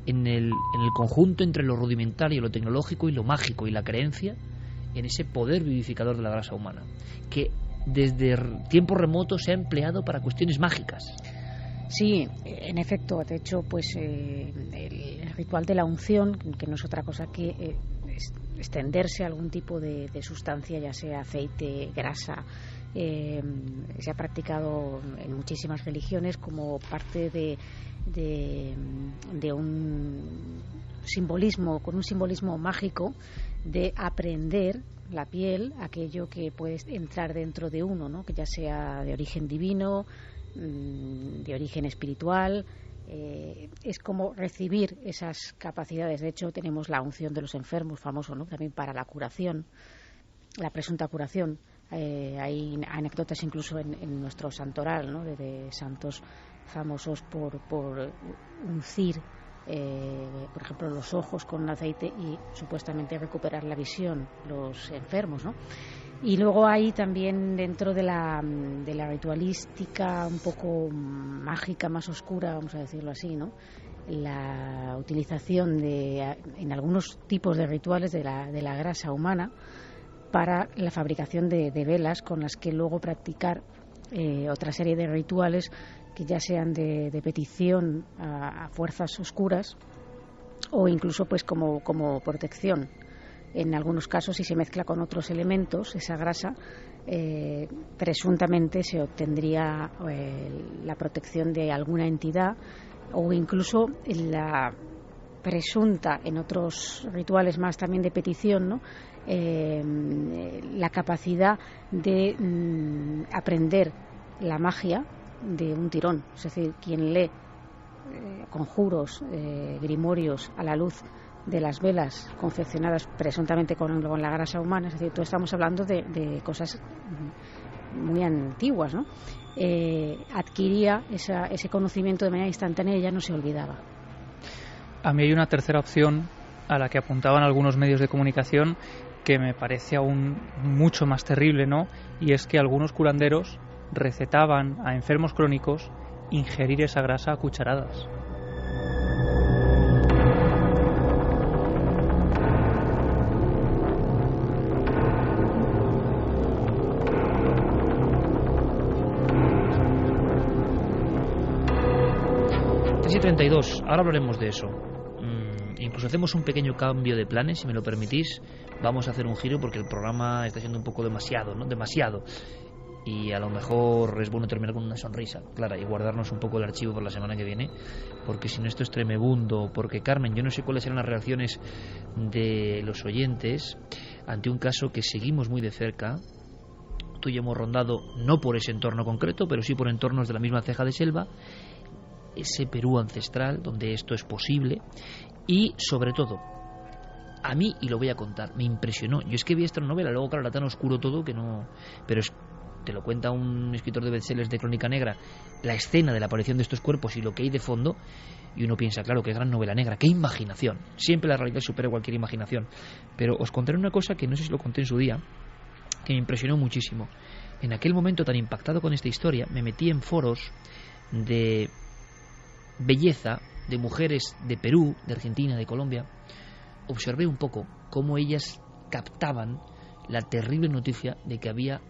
en el conjunto entre lo rudimentario, lo tecnológico y lo mágico, y la creencia en ese poder vivificador de la grasa humana, que desde tiempos remotos se ha empleado para cuestiones mágicas. Sí, en efecto. De hecho, pues el ritual de la unción, que no es otra cosa que extenderse a algún tipo de sustancia, ya sea aceite, grasa, se ha practicado en muchísimas religiones como parte de un simbolismo, con un simbolismo mágico, de aprender la piel, aquello que puede entrar dentro de uno, ¿no?, que ya sea de origen divino, de origen espiritual. Es como recibir esas capacidades. De hecho, tenemos la unción de los enfermos, famoso, ¿no?, también para la curación, la presunta curación. Hay anécdotas incluso en nuestro santoral, ¿no?, de santos famosos por uncir, por ejemplo, los ojos con un aceite y supuestamente recuperar la visión, los enfermos, ¿no? Y luego hay también, dentro de la ritualística un poco mágica, más oscura, vamos a decirlo así, ¿no?, la utilización en algunos tipos de rituales de la grasa humana para la fabricación de velas, con las que luego practicar otra serie de rituales que ya sean de petición a fuerzas oscuras, o incluso pues como protección. En algunos casos, si se mezcla con otros elementos, esa grasa, presuntamente se obtendría la protección de alguna entidad, o incluso la presunta, en otros rituales más también de petición, ¿no?, la capacidad de aprender la magia de un tirón. Es decir, quien lee conjuros, grimorios a la luz de las velas confeccionadas presuntamente con la grasa humana, es decir, todos estamos hablando de cosas muy antiguas, ¿no?, adquiría ese conocimiento de manera instantánea y ya no se olvidaba. A mí hay una tercera opción a la que apuntaban algunos medios de comunicación, que me parece aún mucho más terrible, ¿no?, y es que algunos curanderos recetaban a enfermos crónicos ingerir esa grasa a cucharadas. Y 32, ahora hablaremos de eso. Incluso hacemos un pequeño cambio de planes, si me lo permitís. Vamos a hacer un giro porque el programa está siendo un poco demasiado, ¿no? Demasiado. y a lo mejor es bueno terminar con una sonrisa clara y guardarnos un poco el archivo por la semana que viene, porque si no esto es tremebundo. Porque, Carmen, yo no sé cuáles serán las reacciones de los oyentes ante un caso que seguimos muy de cerca. Tú y yo hemos rondado, no por ese entorno concreto, pero sí por entornos de la misma ceja de selva, ese Perú ancestral donde esto es posible. Y sobre todo, a mí, y lo voy a contar, me impresionó. Yo es que vi esta novela, luego claro, era tan oscuro todo que no... Pero te lo cuenta un escritor de bestsellers de Crónica Negra, la escena de la aparición de estos cuerpos y lo que hay de fondo, y uno piensa, claro, qué gran novela negra, qué imaginación. Siempre la realidad supera cualquier imaginación. Pero os contaré una cosa que no sé si lo conté en su día, que me impresionó muchísimo. En aquel momento tan impactado con esta historia, me metí en foros de belleza, de mujeres de Perú, de Argentina, de Colombia. Observé un poco cómo ellas captaban la terrible noticia de que había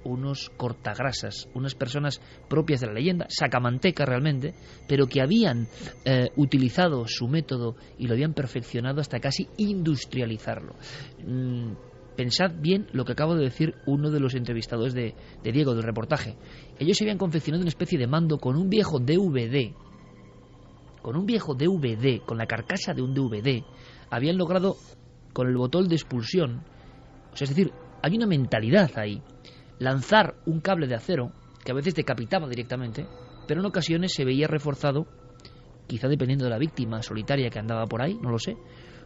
unos cortagrasas, unas personas propias de la leyenda, sacamanteca realmente, pero que habían utilizado su método y lo habían perfeccionado hasta casi industrializarlo. Pensad bien lo que acabo de decir uno de los entrevistadores de Diego, del reportaje. Ellos se habían confeccionado una especie de mando con un viejo DVD, con la carcasa de un DVD, habían logrado con el botón de expulsión, o sea, es decir, hay una mentalidad ahí, lanzar un cable de acero que a veces decapitaba directamente, pero en ocasiones se veía reforzado, quizá dependiendo de la víctima solitaria que andaba por ahí, no lo sé,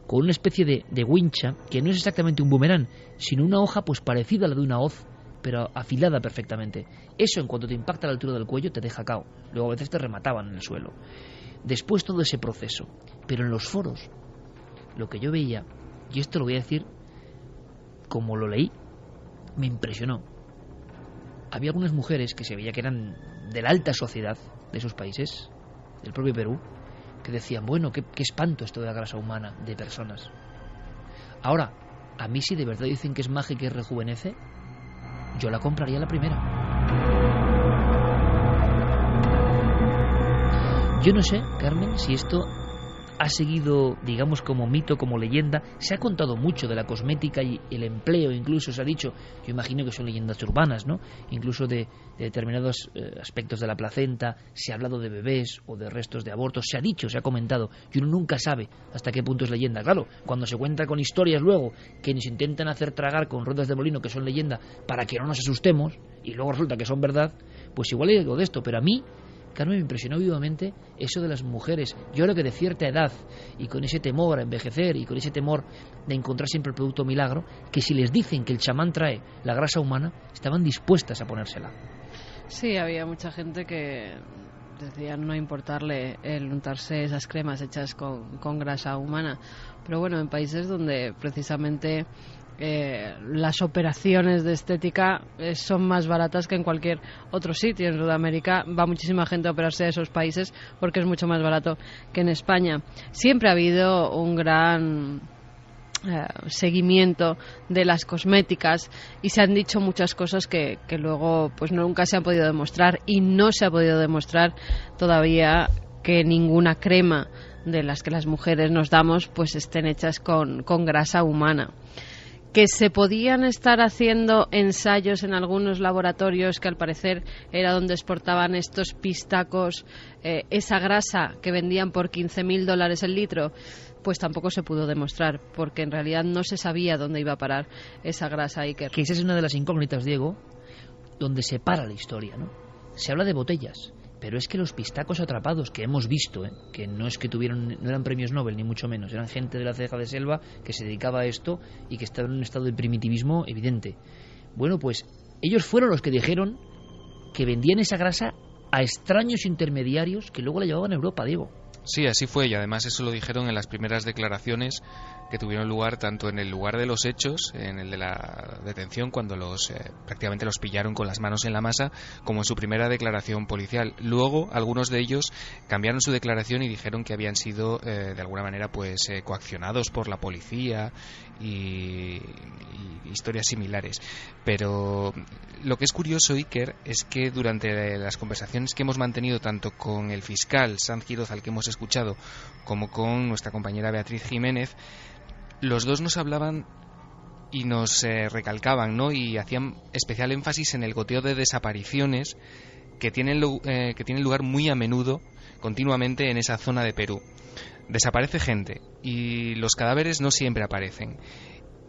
con una especie de wincha, que no es exactamente un boomerang, sino una hoja pues parecida a la de una hoz, pero afilada perfectamente. Eso, en cuanto te impacta a la altura del cuello, te deja cao. Luego a veces te remataban en el suelo. Después todo ese proceso. Pero en los foros, lo que yo veía, y esto lo voy a decir como lo leí, me impresionó. Había algunas mujeres que se veía que eran de la alta sociedad de esos países, del propio Perú, que decían, bueno, qué espanto esto de la grasa humana de personas. Ahora, a mí si de verdad dicen que es mágica y rejuvenece, yo la compraría la primera. Yo no sé, Carmen, si esto ha seguido, digamos, como mito, como leyenda. Se ha contado mucho de la cosmética y el empleo, incluso se ha dicho, yo imagino que son leyendas urbanas, ¿no? Incluso de determinados aspectos de la placenta, se ha hablado de bebés o de restos de abortos, se ha dicho, se ha comentado, y uno nunca sabe hasta qué punto es leyenda. Claro, cuando se cuenta con historias luego que nos intentan hacer tragar con ruedas de molino que son leyenda para que no nos asustemos, y luego resulta que son verdad, pues igual hay algo de esto, pero a mí, Carmen, me impresionó vivamente eso de las mujeres. Yo creo que de cierta edad y con ese temor a envejecer y con ese temor de encontrar siempre el producto milagro, que si les dicen que el chamán trae la grasa humana, estaban dispuestas a ponérsela. Sí, había mucha gente que decía no importarle el untarse esas cremas hechas con grasa humana. Pero bueno, en países donde precisamente las operaciones de estética son más baratas que en cualquier otro sitio. En Sudamérica va muchísima gente a operarse a esos países porque es mucho más barato que en España. Siempre ha habido un gran seguimiento de las cosméticas y se han dicho muchas cosas que luego pues nunca se han podido demostrar, y no se ha podido demostrar todavía que ninguna crema de las que las mujeres nos damos pues estén hechas con grasa humana. Que se podían estar haciendo ensayos en algunos laboratorios que al parecer era donde exportaban estos pistacos, esa grasa que vendían por $15,000 el litro, pues tampoco se pudo demostrar, porque en realidad no se sabía dónde iba a parar esa grasa, Iker. Que esa es una de las incógnitas, Diego, donde se para la historia, ¿no? Se habla de botellas, pero es que los pistacos atrapados que hemos visto, que no es que no eran premios Nobel ni mucho menos, eran gente de la ceja de selva que se dedicaba a esto y que estaba en un estado de primitivismo evidente. Bueno, pues ellos fueron los que dijeron que vendían esa grasa a extraños intermediarios que luego la llevaban a Europa, Diego. Sí, así fue, y además eso lo dijeron en las primeras declaraciones que tuvieron lugar tanto en el lugar de los hechos, en el de la detención, cuando prácticamente los pillaron con las manos en la masa, como en su primera declaración policial. Luego, algunos de ellos cambiaron su declaración y dijeron que habían sido, de alguna manera, pues coaccionados por la policía y historias similares. Pero lo que es curioso, Iker, es que durante las conversaciones que hemos mantenido tanto con el fiscal Sanz Quiroz, al que hemos escuchado, como con nuestra compañera Beatriz Jiménez, los dos nos hablaban y nos recalcaban, ¿no? Y hacían especial énfasis en el goteo de desapariciones que tienen lugar muy a menudo, continuamente, en esa zona de Perú. Desaparece gente y los cadáveres no siempre aparecen.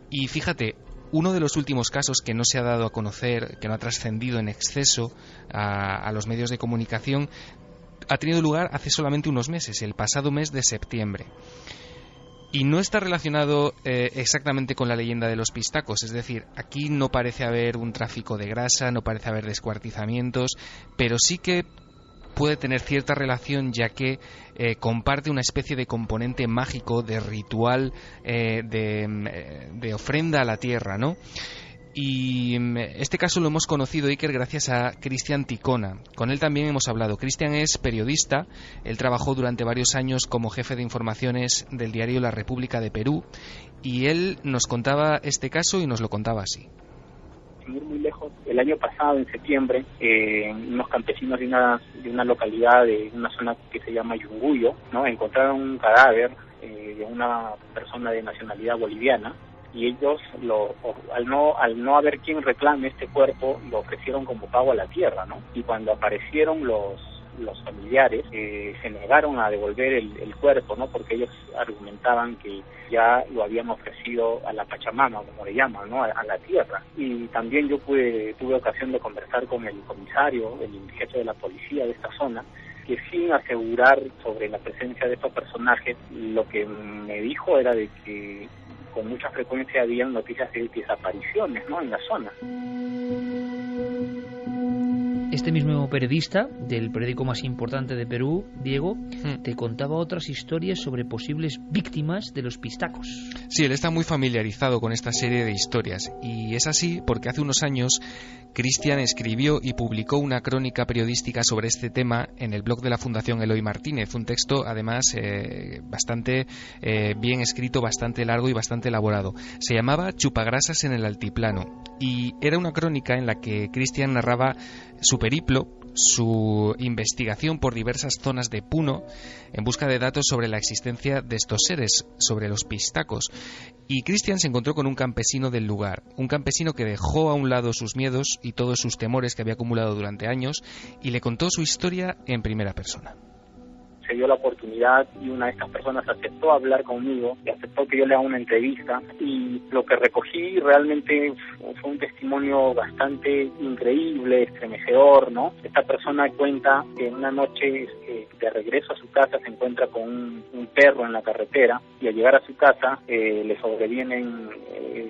Y fíjate, uno de los últimos casos que no se ha dado a conocer, que no ha trascendido en exceso a los medios de comunicación, ha tenido lugar hace solamente unos meses, el pasado mes de septiembre. Y no está relacionado exactamente con la leyenda de los pistacos, es decir, aquí no parece haber un tráfico de grasa, no parece haber descuartizamientos, pero sí que puede tener cierta relación, ya que comparte una especie de componente mágico, de ritual, de ofrenda a la tierra, ¿no? Y este caso lo hemos conocido, Iker, gracias a Cristian Ticona. Con él también hemos hablado. Cristian es periodista, él trabajó durante varios años como jefe de informaciones del diario La República de Perú, y él nos contaba este caso y nos lo contaba así. Sin ir muy lejos, el año pasado, en septiembre, unos campesinos de una localidad, de una zona que se llama Yunguyo, ¿no?, encontraron un cadáver de una persona de nacionalidad boliviana, y ellos, al no haber quien reclame este cuerpo, lo ofrecieron como pago a la tierra, ¿no? Y cuando aparecieron los familiares, se negaron a devolver el cuerpo, ¿no? Porque ellos argumentaban que ya lo habían ofrecido a la Pachamama, como le llaman, ¿no?, a la tierra. Y también yo tuve ocasión de conversar con el comisario, el jefe de la policía de esta zona, que sin asegurar sobre la presencia de estos personajes, lo que me dijo era de que con mucha frecuencia habían noticias de desapariciones, ¿no?, en la zona. Este mismo periodista del periódico más importante de Perú, Diego, te contaba otras historias sobre posibles víctimas de los pistacos. Sí, él está muy familiarizado con esta serie de historias, y es así porque hace unos años Cristian escribió y publicó una crónica periodística sobre este tema en el blog de la Fundación Eloy Martínez, un texto además bastante bien escrito, bastante largo y bastante elaborado. Se llamaba Chupagrasas en el Altiplano, y era una crónica en la que Cristian narraba su periplo, su investigación por diversas zonas de Puno en busca de datos sobre la existencia de estos seres, sobre los pistacos. Y Cristian se encontró con un campesino del lugar, un campesino que dejó a un lado sus miedos y todos sus temores que había acumulado durante años, y le contó su historia en primera persona. Se dio la oportunidad y una de estas personas aceptó hablar conmigo y aceptó que yo le haga una entrevista, y lo que recogí realmente fue un testimonio bastante increíble, estremecedor, ¿no? Esta persona cuenta que una noche de regreso a su casa se encuentra con un perro en la carretera, y al llegar a su casa le sobrevienen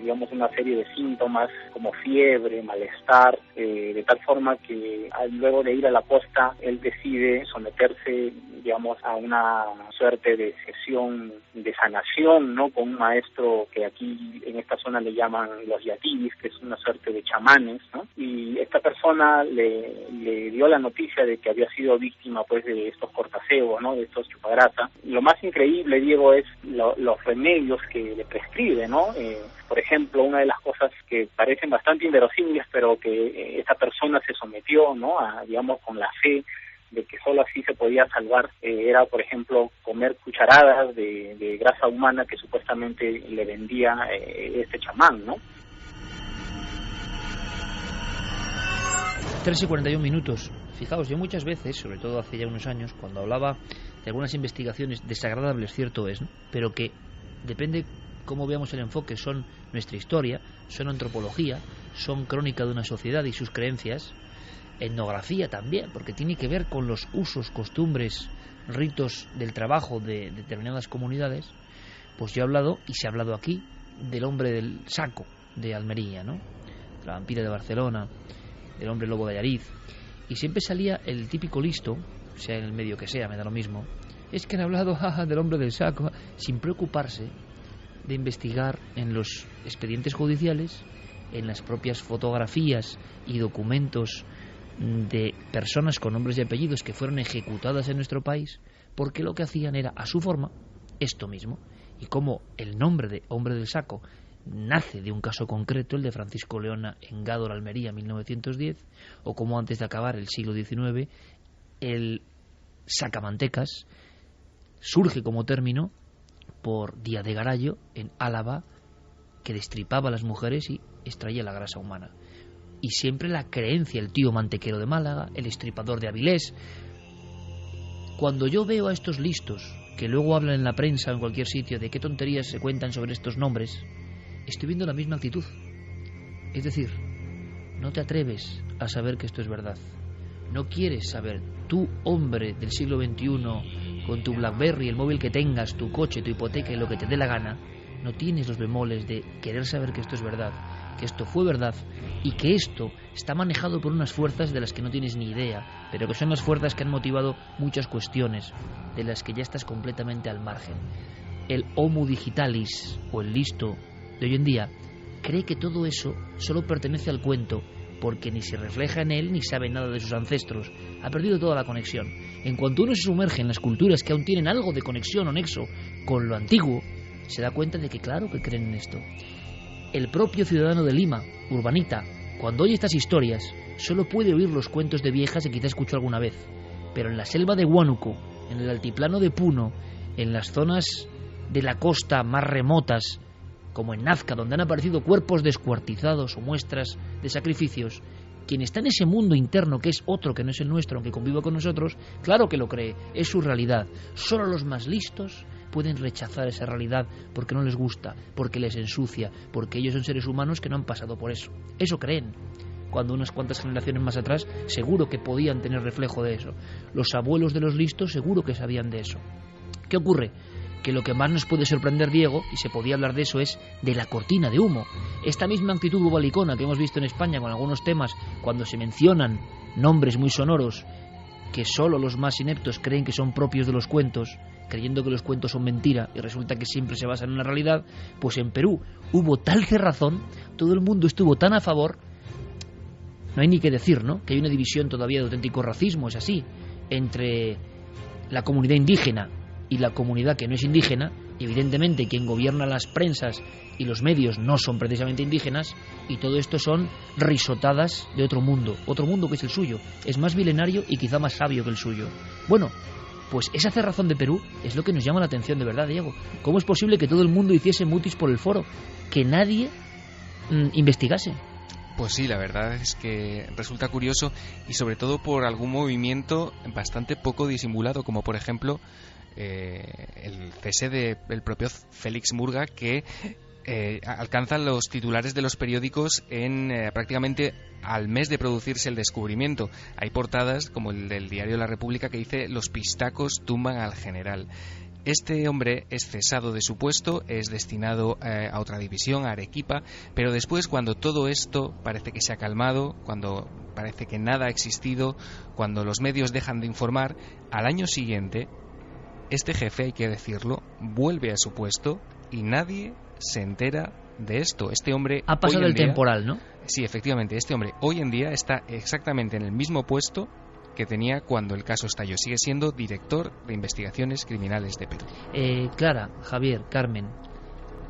digamos una serie de síntomas como fiebre, malestar, de tal forma que luego de ir a la posta él decide someterse, digamos, a una suerte de sesión de sanación, ¿no?, con un maestro que aquí en esta zona le llaman los yatibis, que es una suerte de chamanes, ¿no? Y esta persona le dio la noticia de que había sido víctima, pues, de estos cortaceos, ¿no?, de estos chupagrasa. Lo más increíble, Diego, es los remedios que le prescribe, ¿no? Por ejemplo, una de las cosas que parecen bastante inverosímiles, pero que esta persona se sometió, ¿no?, a, digamos, con la fe de que solo así se podía salvar, era, por ejemplo, comer cucharadas de grasa humana que supuestamente le vendía este chamán, ¿no? 3:41. Fijaos, yo muchas veces, sobre todo hace ya unos años, cuando hablaba de algunas investigaciones desagradables, cierto es, ¿no?, pero que depende cómo veamos el enfoque, son nuestra historia, son antropología, son crónica de una sociedad y sus creencias, etnografía también, porque tiene que ver con los usos, costumbres, ritos del trabajo de determinadas comunidades. Pues yo he hablado, y se ha hablado aquí, del hombre del saco de Almería, ¿no?, la vampira de Barcelona, del hombre lobo de Allariz, y siempre salía el típico listo, sea en el medio que sea, me da lo mismo, es que han hablado del hombre del saco, sin preocuparse de investigar en los expedientes judiciales, en las propias fotografías y documentos de personas con nombres y apellidos que fueron ejecutadas en nuestro país, porque lo que hacían era, a su forma, esto mismo. Y como el nombre de hombre del saco nace de un caso concreto, el de Francisco Leona en Gádor, Almería, 1910, o como antes de acabar el siglo XIX, el sacamantecas surge como término por Díaz de Garallo en Álava, que destripaba a las mujeres y extraía la grasa humana. Y siempre la creencia, el tío mantequero de Málaga, el estripador de Avilés. Cuando yo veo a estos listos, que luego hablan en la prensa o en cualquier sitio de qué tonterías se cuentan sobre estos nombres, estoy viendo la misma actitud. Es decir, no te atreves a saber que esto es verdad. No quieres saber. Tú, hombre del siglo XXI, con tu BlackBerry, el móvil que tengas, tu coche, tu hipoteca y lo que te dé la gana, no tienes los bemoles de querer saber que esto es verdad, que esto fue verdad y que esto está manejado por unas fuerzas de las que no tienes ni idea, pero que son las fuerzas que han motivado muchas cuestiones de las que ya estás completamente al margen. El homo digitalis, o el listo de hoy en día, cree que todo eso solo pertenece al cuento, porque ni se refleja en él ni sabe nada de sus ancestros. Ha perdido toda la conexión. En cuanto uno se sumerge en las culturas que aún tienen algo de conexión o nexo con lo antiguo, se da cuenta de que claro que creen en esto. El propio ciudadano de Lima, urbanita, cuando oye estas historias, solo puede oír los cuentos de viejas que quizá escuchó alguna vez. Pero en la selva de Huánuco, en el altiplano de Puno, en las zonas de la costa más remotas, como en Nazca, donde han aparecido cuerpos descuartizados o muestras de sacrificios, quien está en ese mundo interno que es otro, que no es el nuestro, aunque conviva con nosotros, claro que lo cree, es su realidad. Solo los más listos pueden rechazar esa realidad porque no les gusta, porque les ensucia, porque ellos son seres humanos que no han pasado por eso. Eso creen. Cuando unas cuantas generaciones más atrás seguro que podían tener reflejo de eso. Los abuelos de los listos seguro que sabían de eso. ¿Qué ocurre? Que lo que más nos puede sorprender, Diego, y se podía hablar de eso, es de la cortina de humo. Esta misma actitud bobalicona que hemos visto en España con algunos temas, cuando se mencionan nombres muy sonoros que solo los más ineptos creen que son propios de los cuentos, creyendo que los cuentos son mentira y resulta que siempre se basan en una realidad, pues en Perú hubo tal cerrazón, todo el mundo estuvo tan a favor, no hay ni que decir, ¿no?, que hay una división todavía de auténtico racismo, es así, entre la comunidad indígena y la comunidad que no es indígena, y evidentemente quien gobierna las prensas y los medios no son precisamente indígenas, y todo esto son risotadas de otro mundo que es el suyo, es más milenario y quizá más sabio que el suyo. Bueno, pues esa cerrazón de Perú es lo que nos llama la atención de verdad, Diego. ¿Cómo es posible que todo el mundo hiciese mutis por el foro? Que nadie investigase. Pues sí, la verdad es que resulta curioso, y sobre todo por algún movimiento bastante poco disimulado, como por ejemplo el cese del propio Félix Murga, que alcanzan los titulares de los periódicos en prácticamente al mes de producirse el descubrimiento. Hay portadas como el del diario La República que dice: los pistacos tumban al general. Este hombre es cesado de su puesto, es destinado a otra división, a Arequipa, pero después, cuando todo esto parece que se ha calmado, cuando parece que nada ha existido, cuando los medios dejan de informar, al año siguiente este jefe, hay que decirlo, vuelve a su puesto y nadie se entera de esto. Este hombre ha pasado el temporal, ¿no? Sí, efectivamente, este hombre hoy en día está exactamente en el mismo puesto que tenía cuando el caso estalló. Sigue siendo director de investigaciones criminales de Perú. Clara, Javier, Carmen,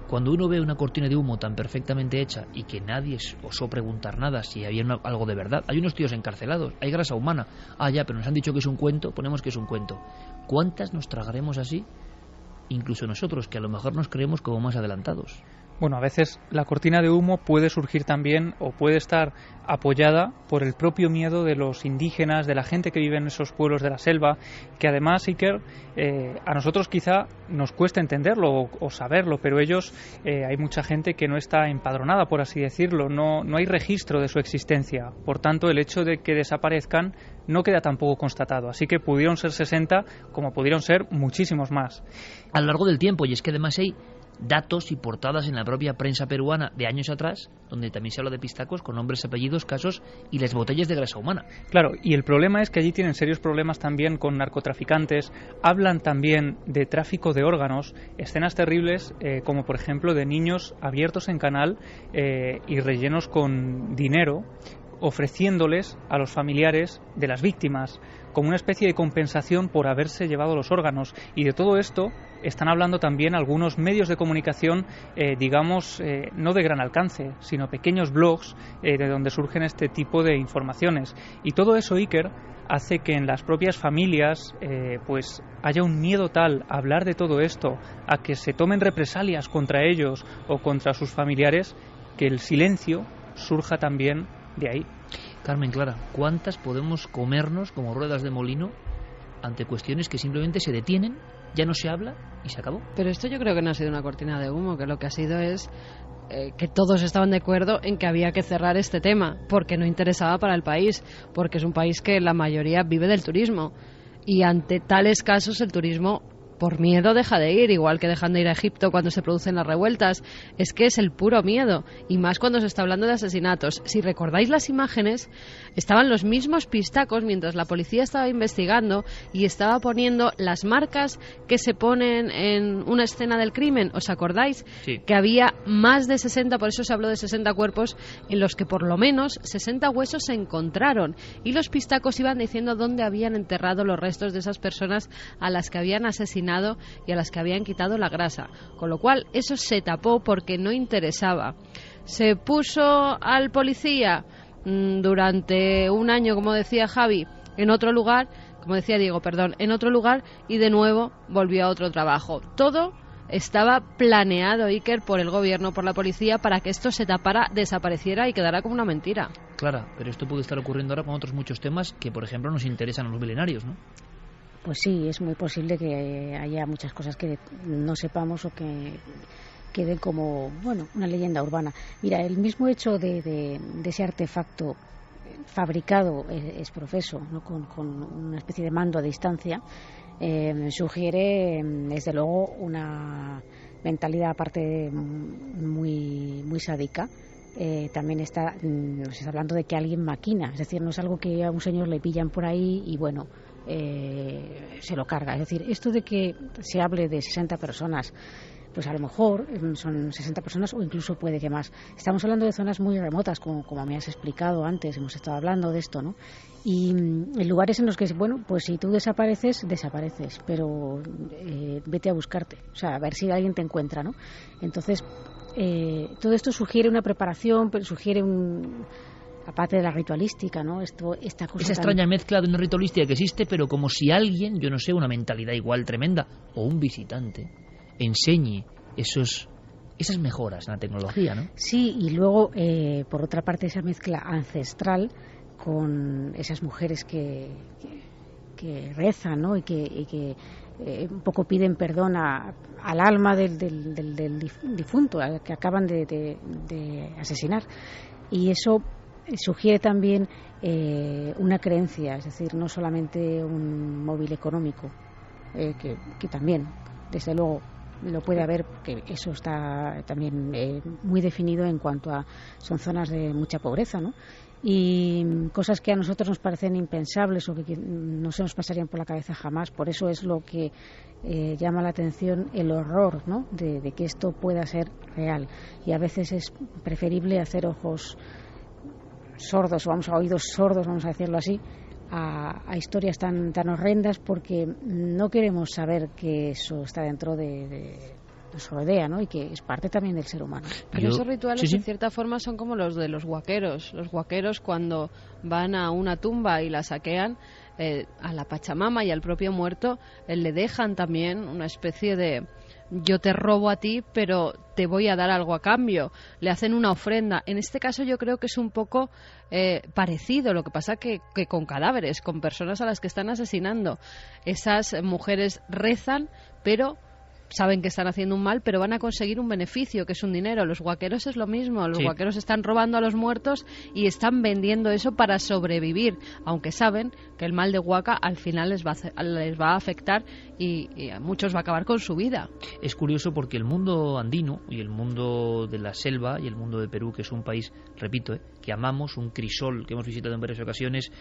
cuando uno ve una cortina de humo tan perfectamente hecha y que nadie osó preguntar nada si había algo de verdad, hay unos tíos encarcelados, hay grasa humana, ya, pero nos han dicho que es un cuento, ponemos que es un cuento. ¿Cuántas nos tragaremos así? Incluso nosotros, que a lo mejor nos creemos como más adelantados. Bueno, a veces la cortina de humo puede surgir también o puede estar apoyada por el propio miedo de los indígenas, de la gente que vive en esos pueblos de la selva, que además, Iker, a nosotros quizá nos cuesta entenderlo o saberlo, pero ellos, hay mucha gente que no está empadronada, por así decirlo, no hay registro de su existencia. Por tanto, el hecho de que desaparezcan no queda tampoco constatado. Así que pudieron ser 60, como pudieron ser muchísimos más. A lo largo del tiempo, y es que además hay datos y portadas en la propia prensa peruana de años atrás, donde también se habla de pistacos con nombres, apellidos, casos y las botellas de grasa humana. Claro, y el problema es que allí tienen serios problemas también con narcotraficantes, hablan también de tráfico de órganos, escenas terribles como por ejemplo de niños abiertos en canal y rellenos con dinero, ofreciéndoles a los familiares de las víctimas como una especie de compensación por haberse llevado los órganos. Y de todo esto están hablando también algunos medios de comunicación, digamos, no de gran alcance, sino pequeños blogs de donde surgen este tipo de informaciones. Y todo eso, Iker, hace que en las propias familias pues haya un miedo tal a hablar de todo esto, a que se tomen represalias contra ellos o contra sus familiares, que el silencio surja también de ahí. Carmen Clara, ¿cuántas podemos comernos como ruedas de molino ante cuestiones que simplemente se detienen, ya no se habla y se acabó? Pero esto yo creo que no ha sido una cortina de humo, que lo que ha sido es que todos estaban de acuerdo en que había que cerrar este tema, porque no interesaba para el país, porque es un país que la mayoría vive del turismo, y ante tales casos el turismo por miedo deja de ir, igual que dejan de ir a Egipto cuando se producen las revueltas. Es que es el puro miedo, y más cuando se está hablando de asesinatos. Si recordáis las imágenes, estaban los mismos pistacos mientras la policía estaba investigando y estaba poniendo las marcas que se ponen en una escena del crimen. ¿Os acordáis? Sí. Que había más de 60, por eso se habló de 60 cuerpos, en los que por lo menos 60 huesos se encontraron, y los pistacos iban diciendo dónde habían enterrado los restos de esas personas a las que habían asesinado y a las que habían quitado la grasa, con lo cual eso se tapó porque no interesaba. Se puso al policía durante un año, como decía Javi, en otro lugar, como decía Diego, perdón, en otro lugar, y de nuevo volvió a otro trabajo. Todo estaba planeado, Iker, por el gobierno, por la policía, para que esto se tapara, desapareciera y quedara como una mentira. Claro, pero esto puede estar ocurriendo ahora con otros muchos temas que, por ejemplo, nos interesan a los milenarios, ¿no? Pues sí, es muy posible que haya muchas cosas que no sepamos o que queden como, bueno, una leyenda urbana. Mira, el mismo hecho de ese artefacto fabricado es profeso, ¿no? con una especie de mando a distancia, sugiere, desde luego, una mentalidad aparte muy, muy sádica. También nos está hablando de que alguien maquina, es decir, no es algo que a un señor le pillan por ahí y bueno, se lo carga. Es decir, esto de que se hable de 60 personas, pues a lo mejor son 60 personas o incluso puede que más. Estamos hablando de zonas muy remotas, como me has explicado antes, hemos estado hablando de esto, ¿no? Y en lugares en los que, bueno, pues si tú desapareces, pero vete a buscarte, o sea, a ver si alguien te encuentra, ¿no? Entonces, todo esto sugiere una preparación, sugiere aparte de la ritualística, ¿no? Esta cosa esa extraña mezcla de una ritualística que existe, pero como si alguien, yo no sé, una mentalidad igual tremenda, o un visitante, enseñe esas mejoras en la tecnología, ¿no? Sí, y luego, por otra parte, esa mezcla ancestral con esas mujeres que rezan, ¿no? Y que un poco piden perdón al alma del difunto, al que acaban de asesinar. Y eso sugiere también una creencia, es decir, no solamente un móvil económico, que también, desde luego, lo puede haber, porque eso está también muy definido en cuanto a son zonas de mucha pobreza, ¿no? Y cosas que a nosotros nos parecen impensables o que no se nos pasarían por la cabeza jamás. Por eso es lo que llama la atención el horror, ¿no? de que esto pueda ser real, y a veces es preferible hacer ojos sordos, o oídos sordos, vamos a decirlo así, a historias tan horrendas, porque no queremos saber que eso está dentro de nos rodea, ¿no? Y que es parte también del ser humano. Pero esos rituales, en cierta forma, son como los de los huaqueros. Los huaqueros, cuando van a una tumba y la saquean, a la Pachamama y al propio muerto, le dejan también una especie de yo te robo a ti, pero te voy a dar algo a cambio. Le hacen una ofrenda. En este caso yo creo que es un poco parecido. Lo que pasa que con cadáveres, con personas a las que están asesinando. Esas mujeres rezan, pero saben que están haciendo un mal, pero van a conseguir un beneficio, que es un dinero. Los huaqueros es lo mismo. Los huaqueros están robando a los muertos y están vendiendo eso para sobrevivir, aunque saben que el mal de Huaca al final les va a afectar y a muchos va a acabar con su vida. Es curioso porque el mundo andino y el mundo de la selva y el mundo de Perú, que es un país, repito, que amamos, un crisol que hemos visitado en varias ocasiones,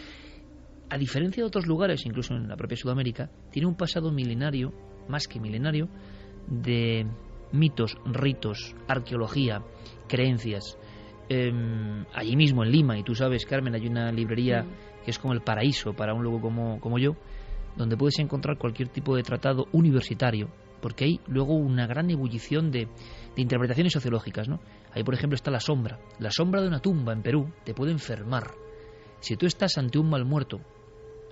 a diferencia de otros lugares, incluso en la propia Sudamérica, tiene un pasado milenario, más que milenario, de mitos, ritos, arqueología, creencias. Allí mismo en Lima, y tú sabes, Carmen, hay una librería que es como el paraíso para un loco como yo, donde puedes encontrar cualquier tipo de tratado universitario porque hay luego una gran ebullición de interpretaciones sociológicas, ¿no? Ahí, por ejemplo, está la sombra. La sombra de una tumba en Perú te puede enfermar. Si tú estás ante un mal muerto,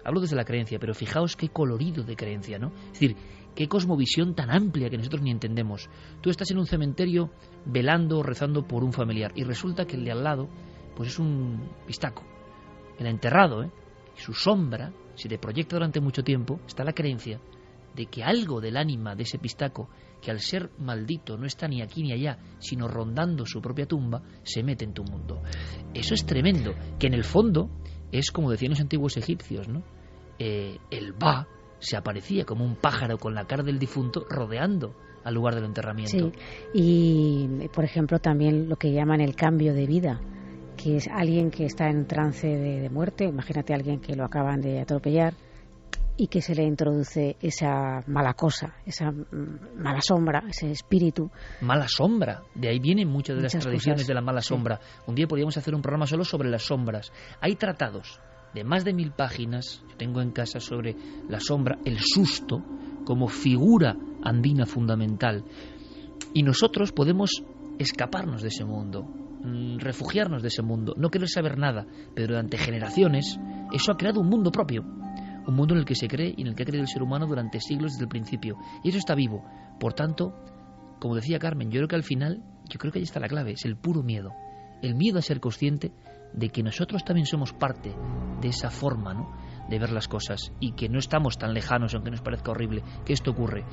hablo desde la creencia, pero fijaos qué colorido de creencia, ¿no? Es decir, qué cosmovisión tan amplia que nosotros ni entendemos. Tú estás en un cementerio velando o rezando por un familiar y resulta que el de al lado pues es un pistaco, el enterrado, y su sombra, si te proyecta durante mucho tiempo, está la creencia de que algo del ánima de ese pistaco, que al ser maldito no está ni aquí ni allá, sino rondando su propia tumba, se mete en tu mundo. Eso es tremendo, que en el fondo es como decían los antiguos egipcios, ¿no? El Ba se aparecía como un pájaro con la cara del difunto rodeando al lugar del enterramiento. Sí, y por ejemplo también lo que llaman el cambio de vida, que es alguien que está en trance de muerte. Imagínate a alguien que lo acaban de atropellar y que se le introduce esa mala cosa, esa mala sombra, ese espíritu. Mala sombra, de ahí vienen muchas de las tradiciones cosas de la mala sombra. Un día podríamos hacer un programa solo sobre las sombras. Hay tratados de más de 1000 páginas, yo tengo en casa, sobre la sombra, el susto, como figura andina fundamental. Y nosotros podemos escaparnos de ese mundo, refugiarnos de ese mundo, no querer saber nada, pero durante generaciones eso ha creado un mundo propio, un mundo en el que se cree y en el que ha creído el ser humano durante siglos desde el principio, y eso está vivo. Por tanto, como decía Carmen, yo creo que al final, yo creo que ahí está la clave, es el puro miedo, el miedo a ser consciente de que nosotros también somos parte de esa forma, ¿no?, de ver las cosas, y que no estamos tan lejanos, aunque nos parezca horrible, que esto ocurre.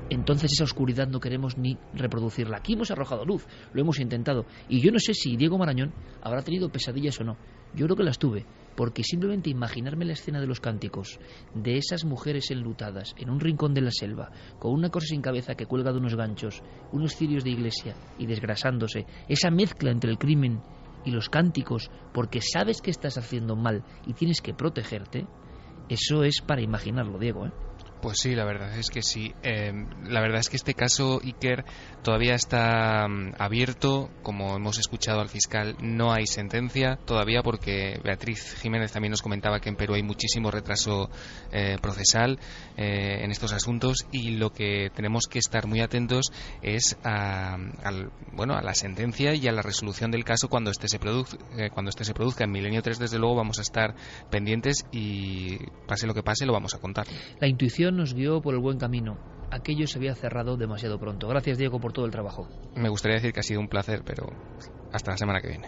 Entonces esa oscuridad no queremos ni reproducirla. Aquí hemos arrojado luz, lo hemos intentado, y yo no sé si Diego Marañón habrá tenido pesadillas o no. Yo creo que las tuve, porque simplemente imaginarme la escena de los cánticos, de esas mujeres enlutadas en un rincón de la selva, con una cosa sin cabeza que cuelga de unos ganchos, unos cirios de iglesia y desgrasándose, esa mezcla entre el crimen y los cánticos, porque sabes que estás haciendo mal y tienes que protegerte, eso es para imaginarlo, Diego, ¿eh? Pues sí, la verdad es que sí. La verdad es que este caso, Iker, todavía está abierto. Como hemos escuchado al fiscal, no hay sentencia todavía, porque Beatriz Jiménez también nos comentaba que en Perú hay muchísimo retraso procesal en estos asuntos, y lo que tenemos que estar muy atentos es a la sentencia y a la resolución del caso cuando este se produzca. En Milenio 3, desde luego, vamos a estar pendientes y pase lo que pase, lo vamos a contar. La intuición nos guió por el buen camino. Aquello se había cerrado demasiado pronto. Gracias, Diego, por todo el trabajo. Me gustaría decir que ha sido un placer, pero hasta la semana que viene.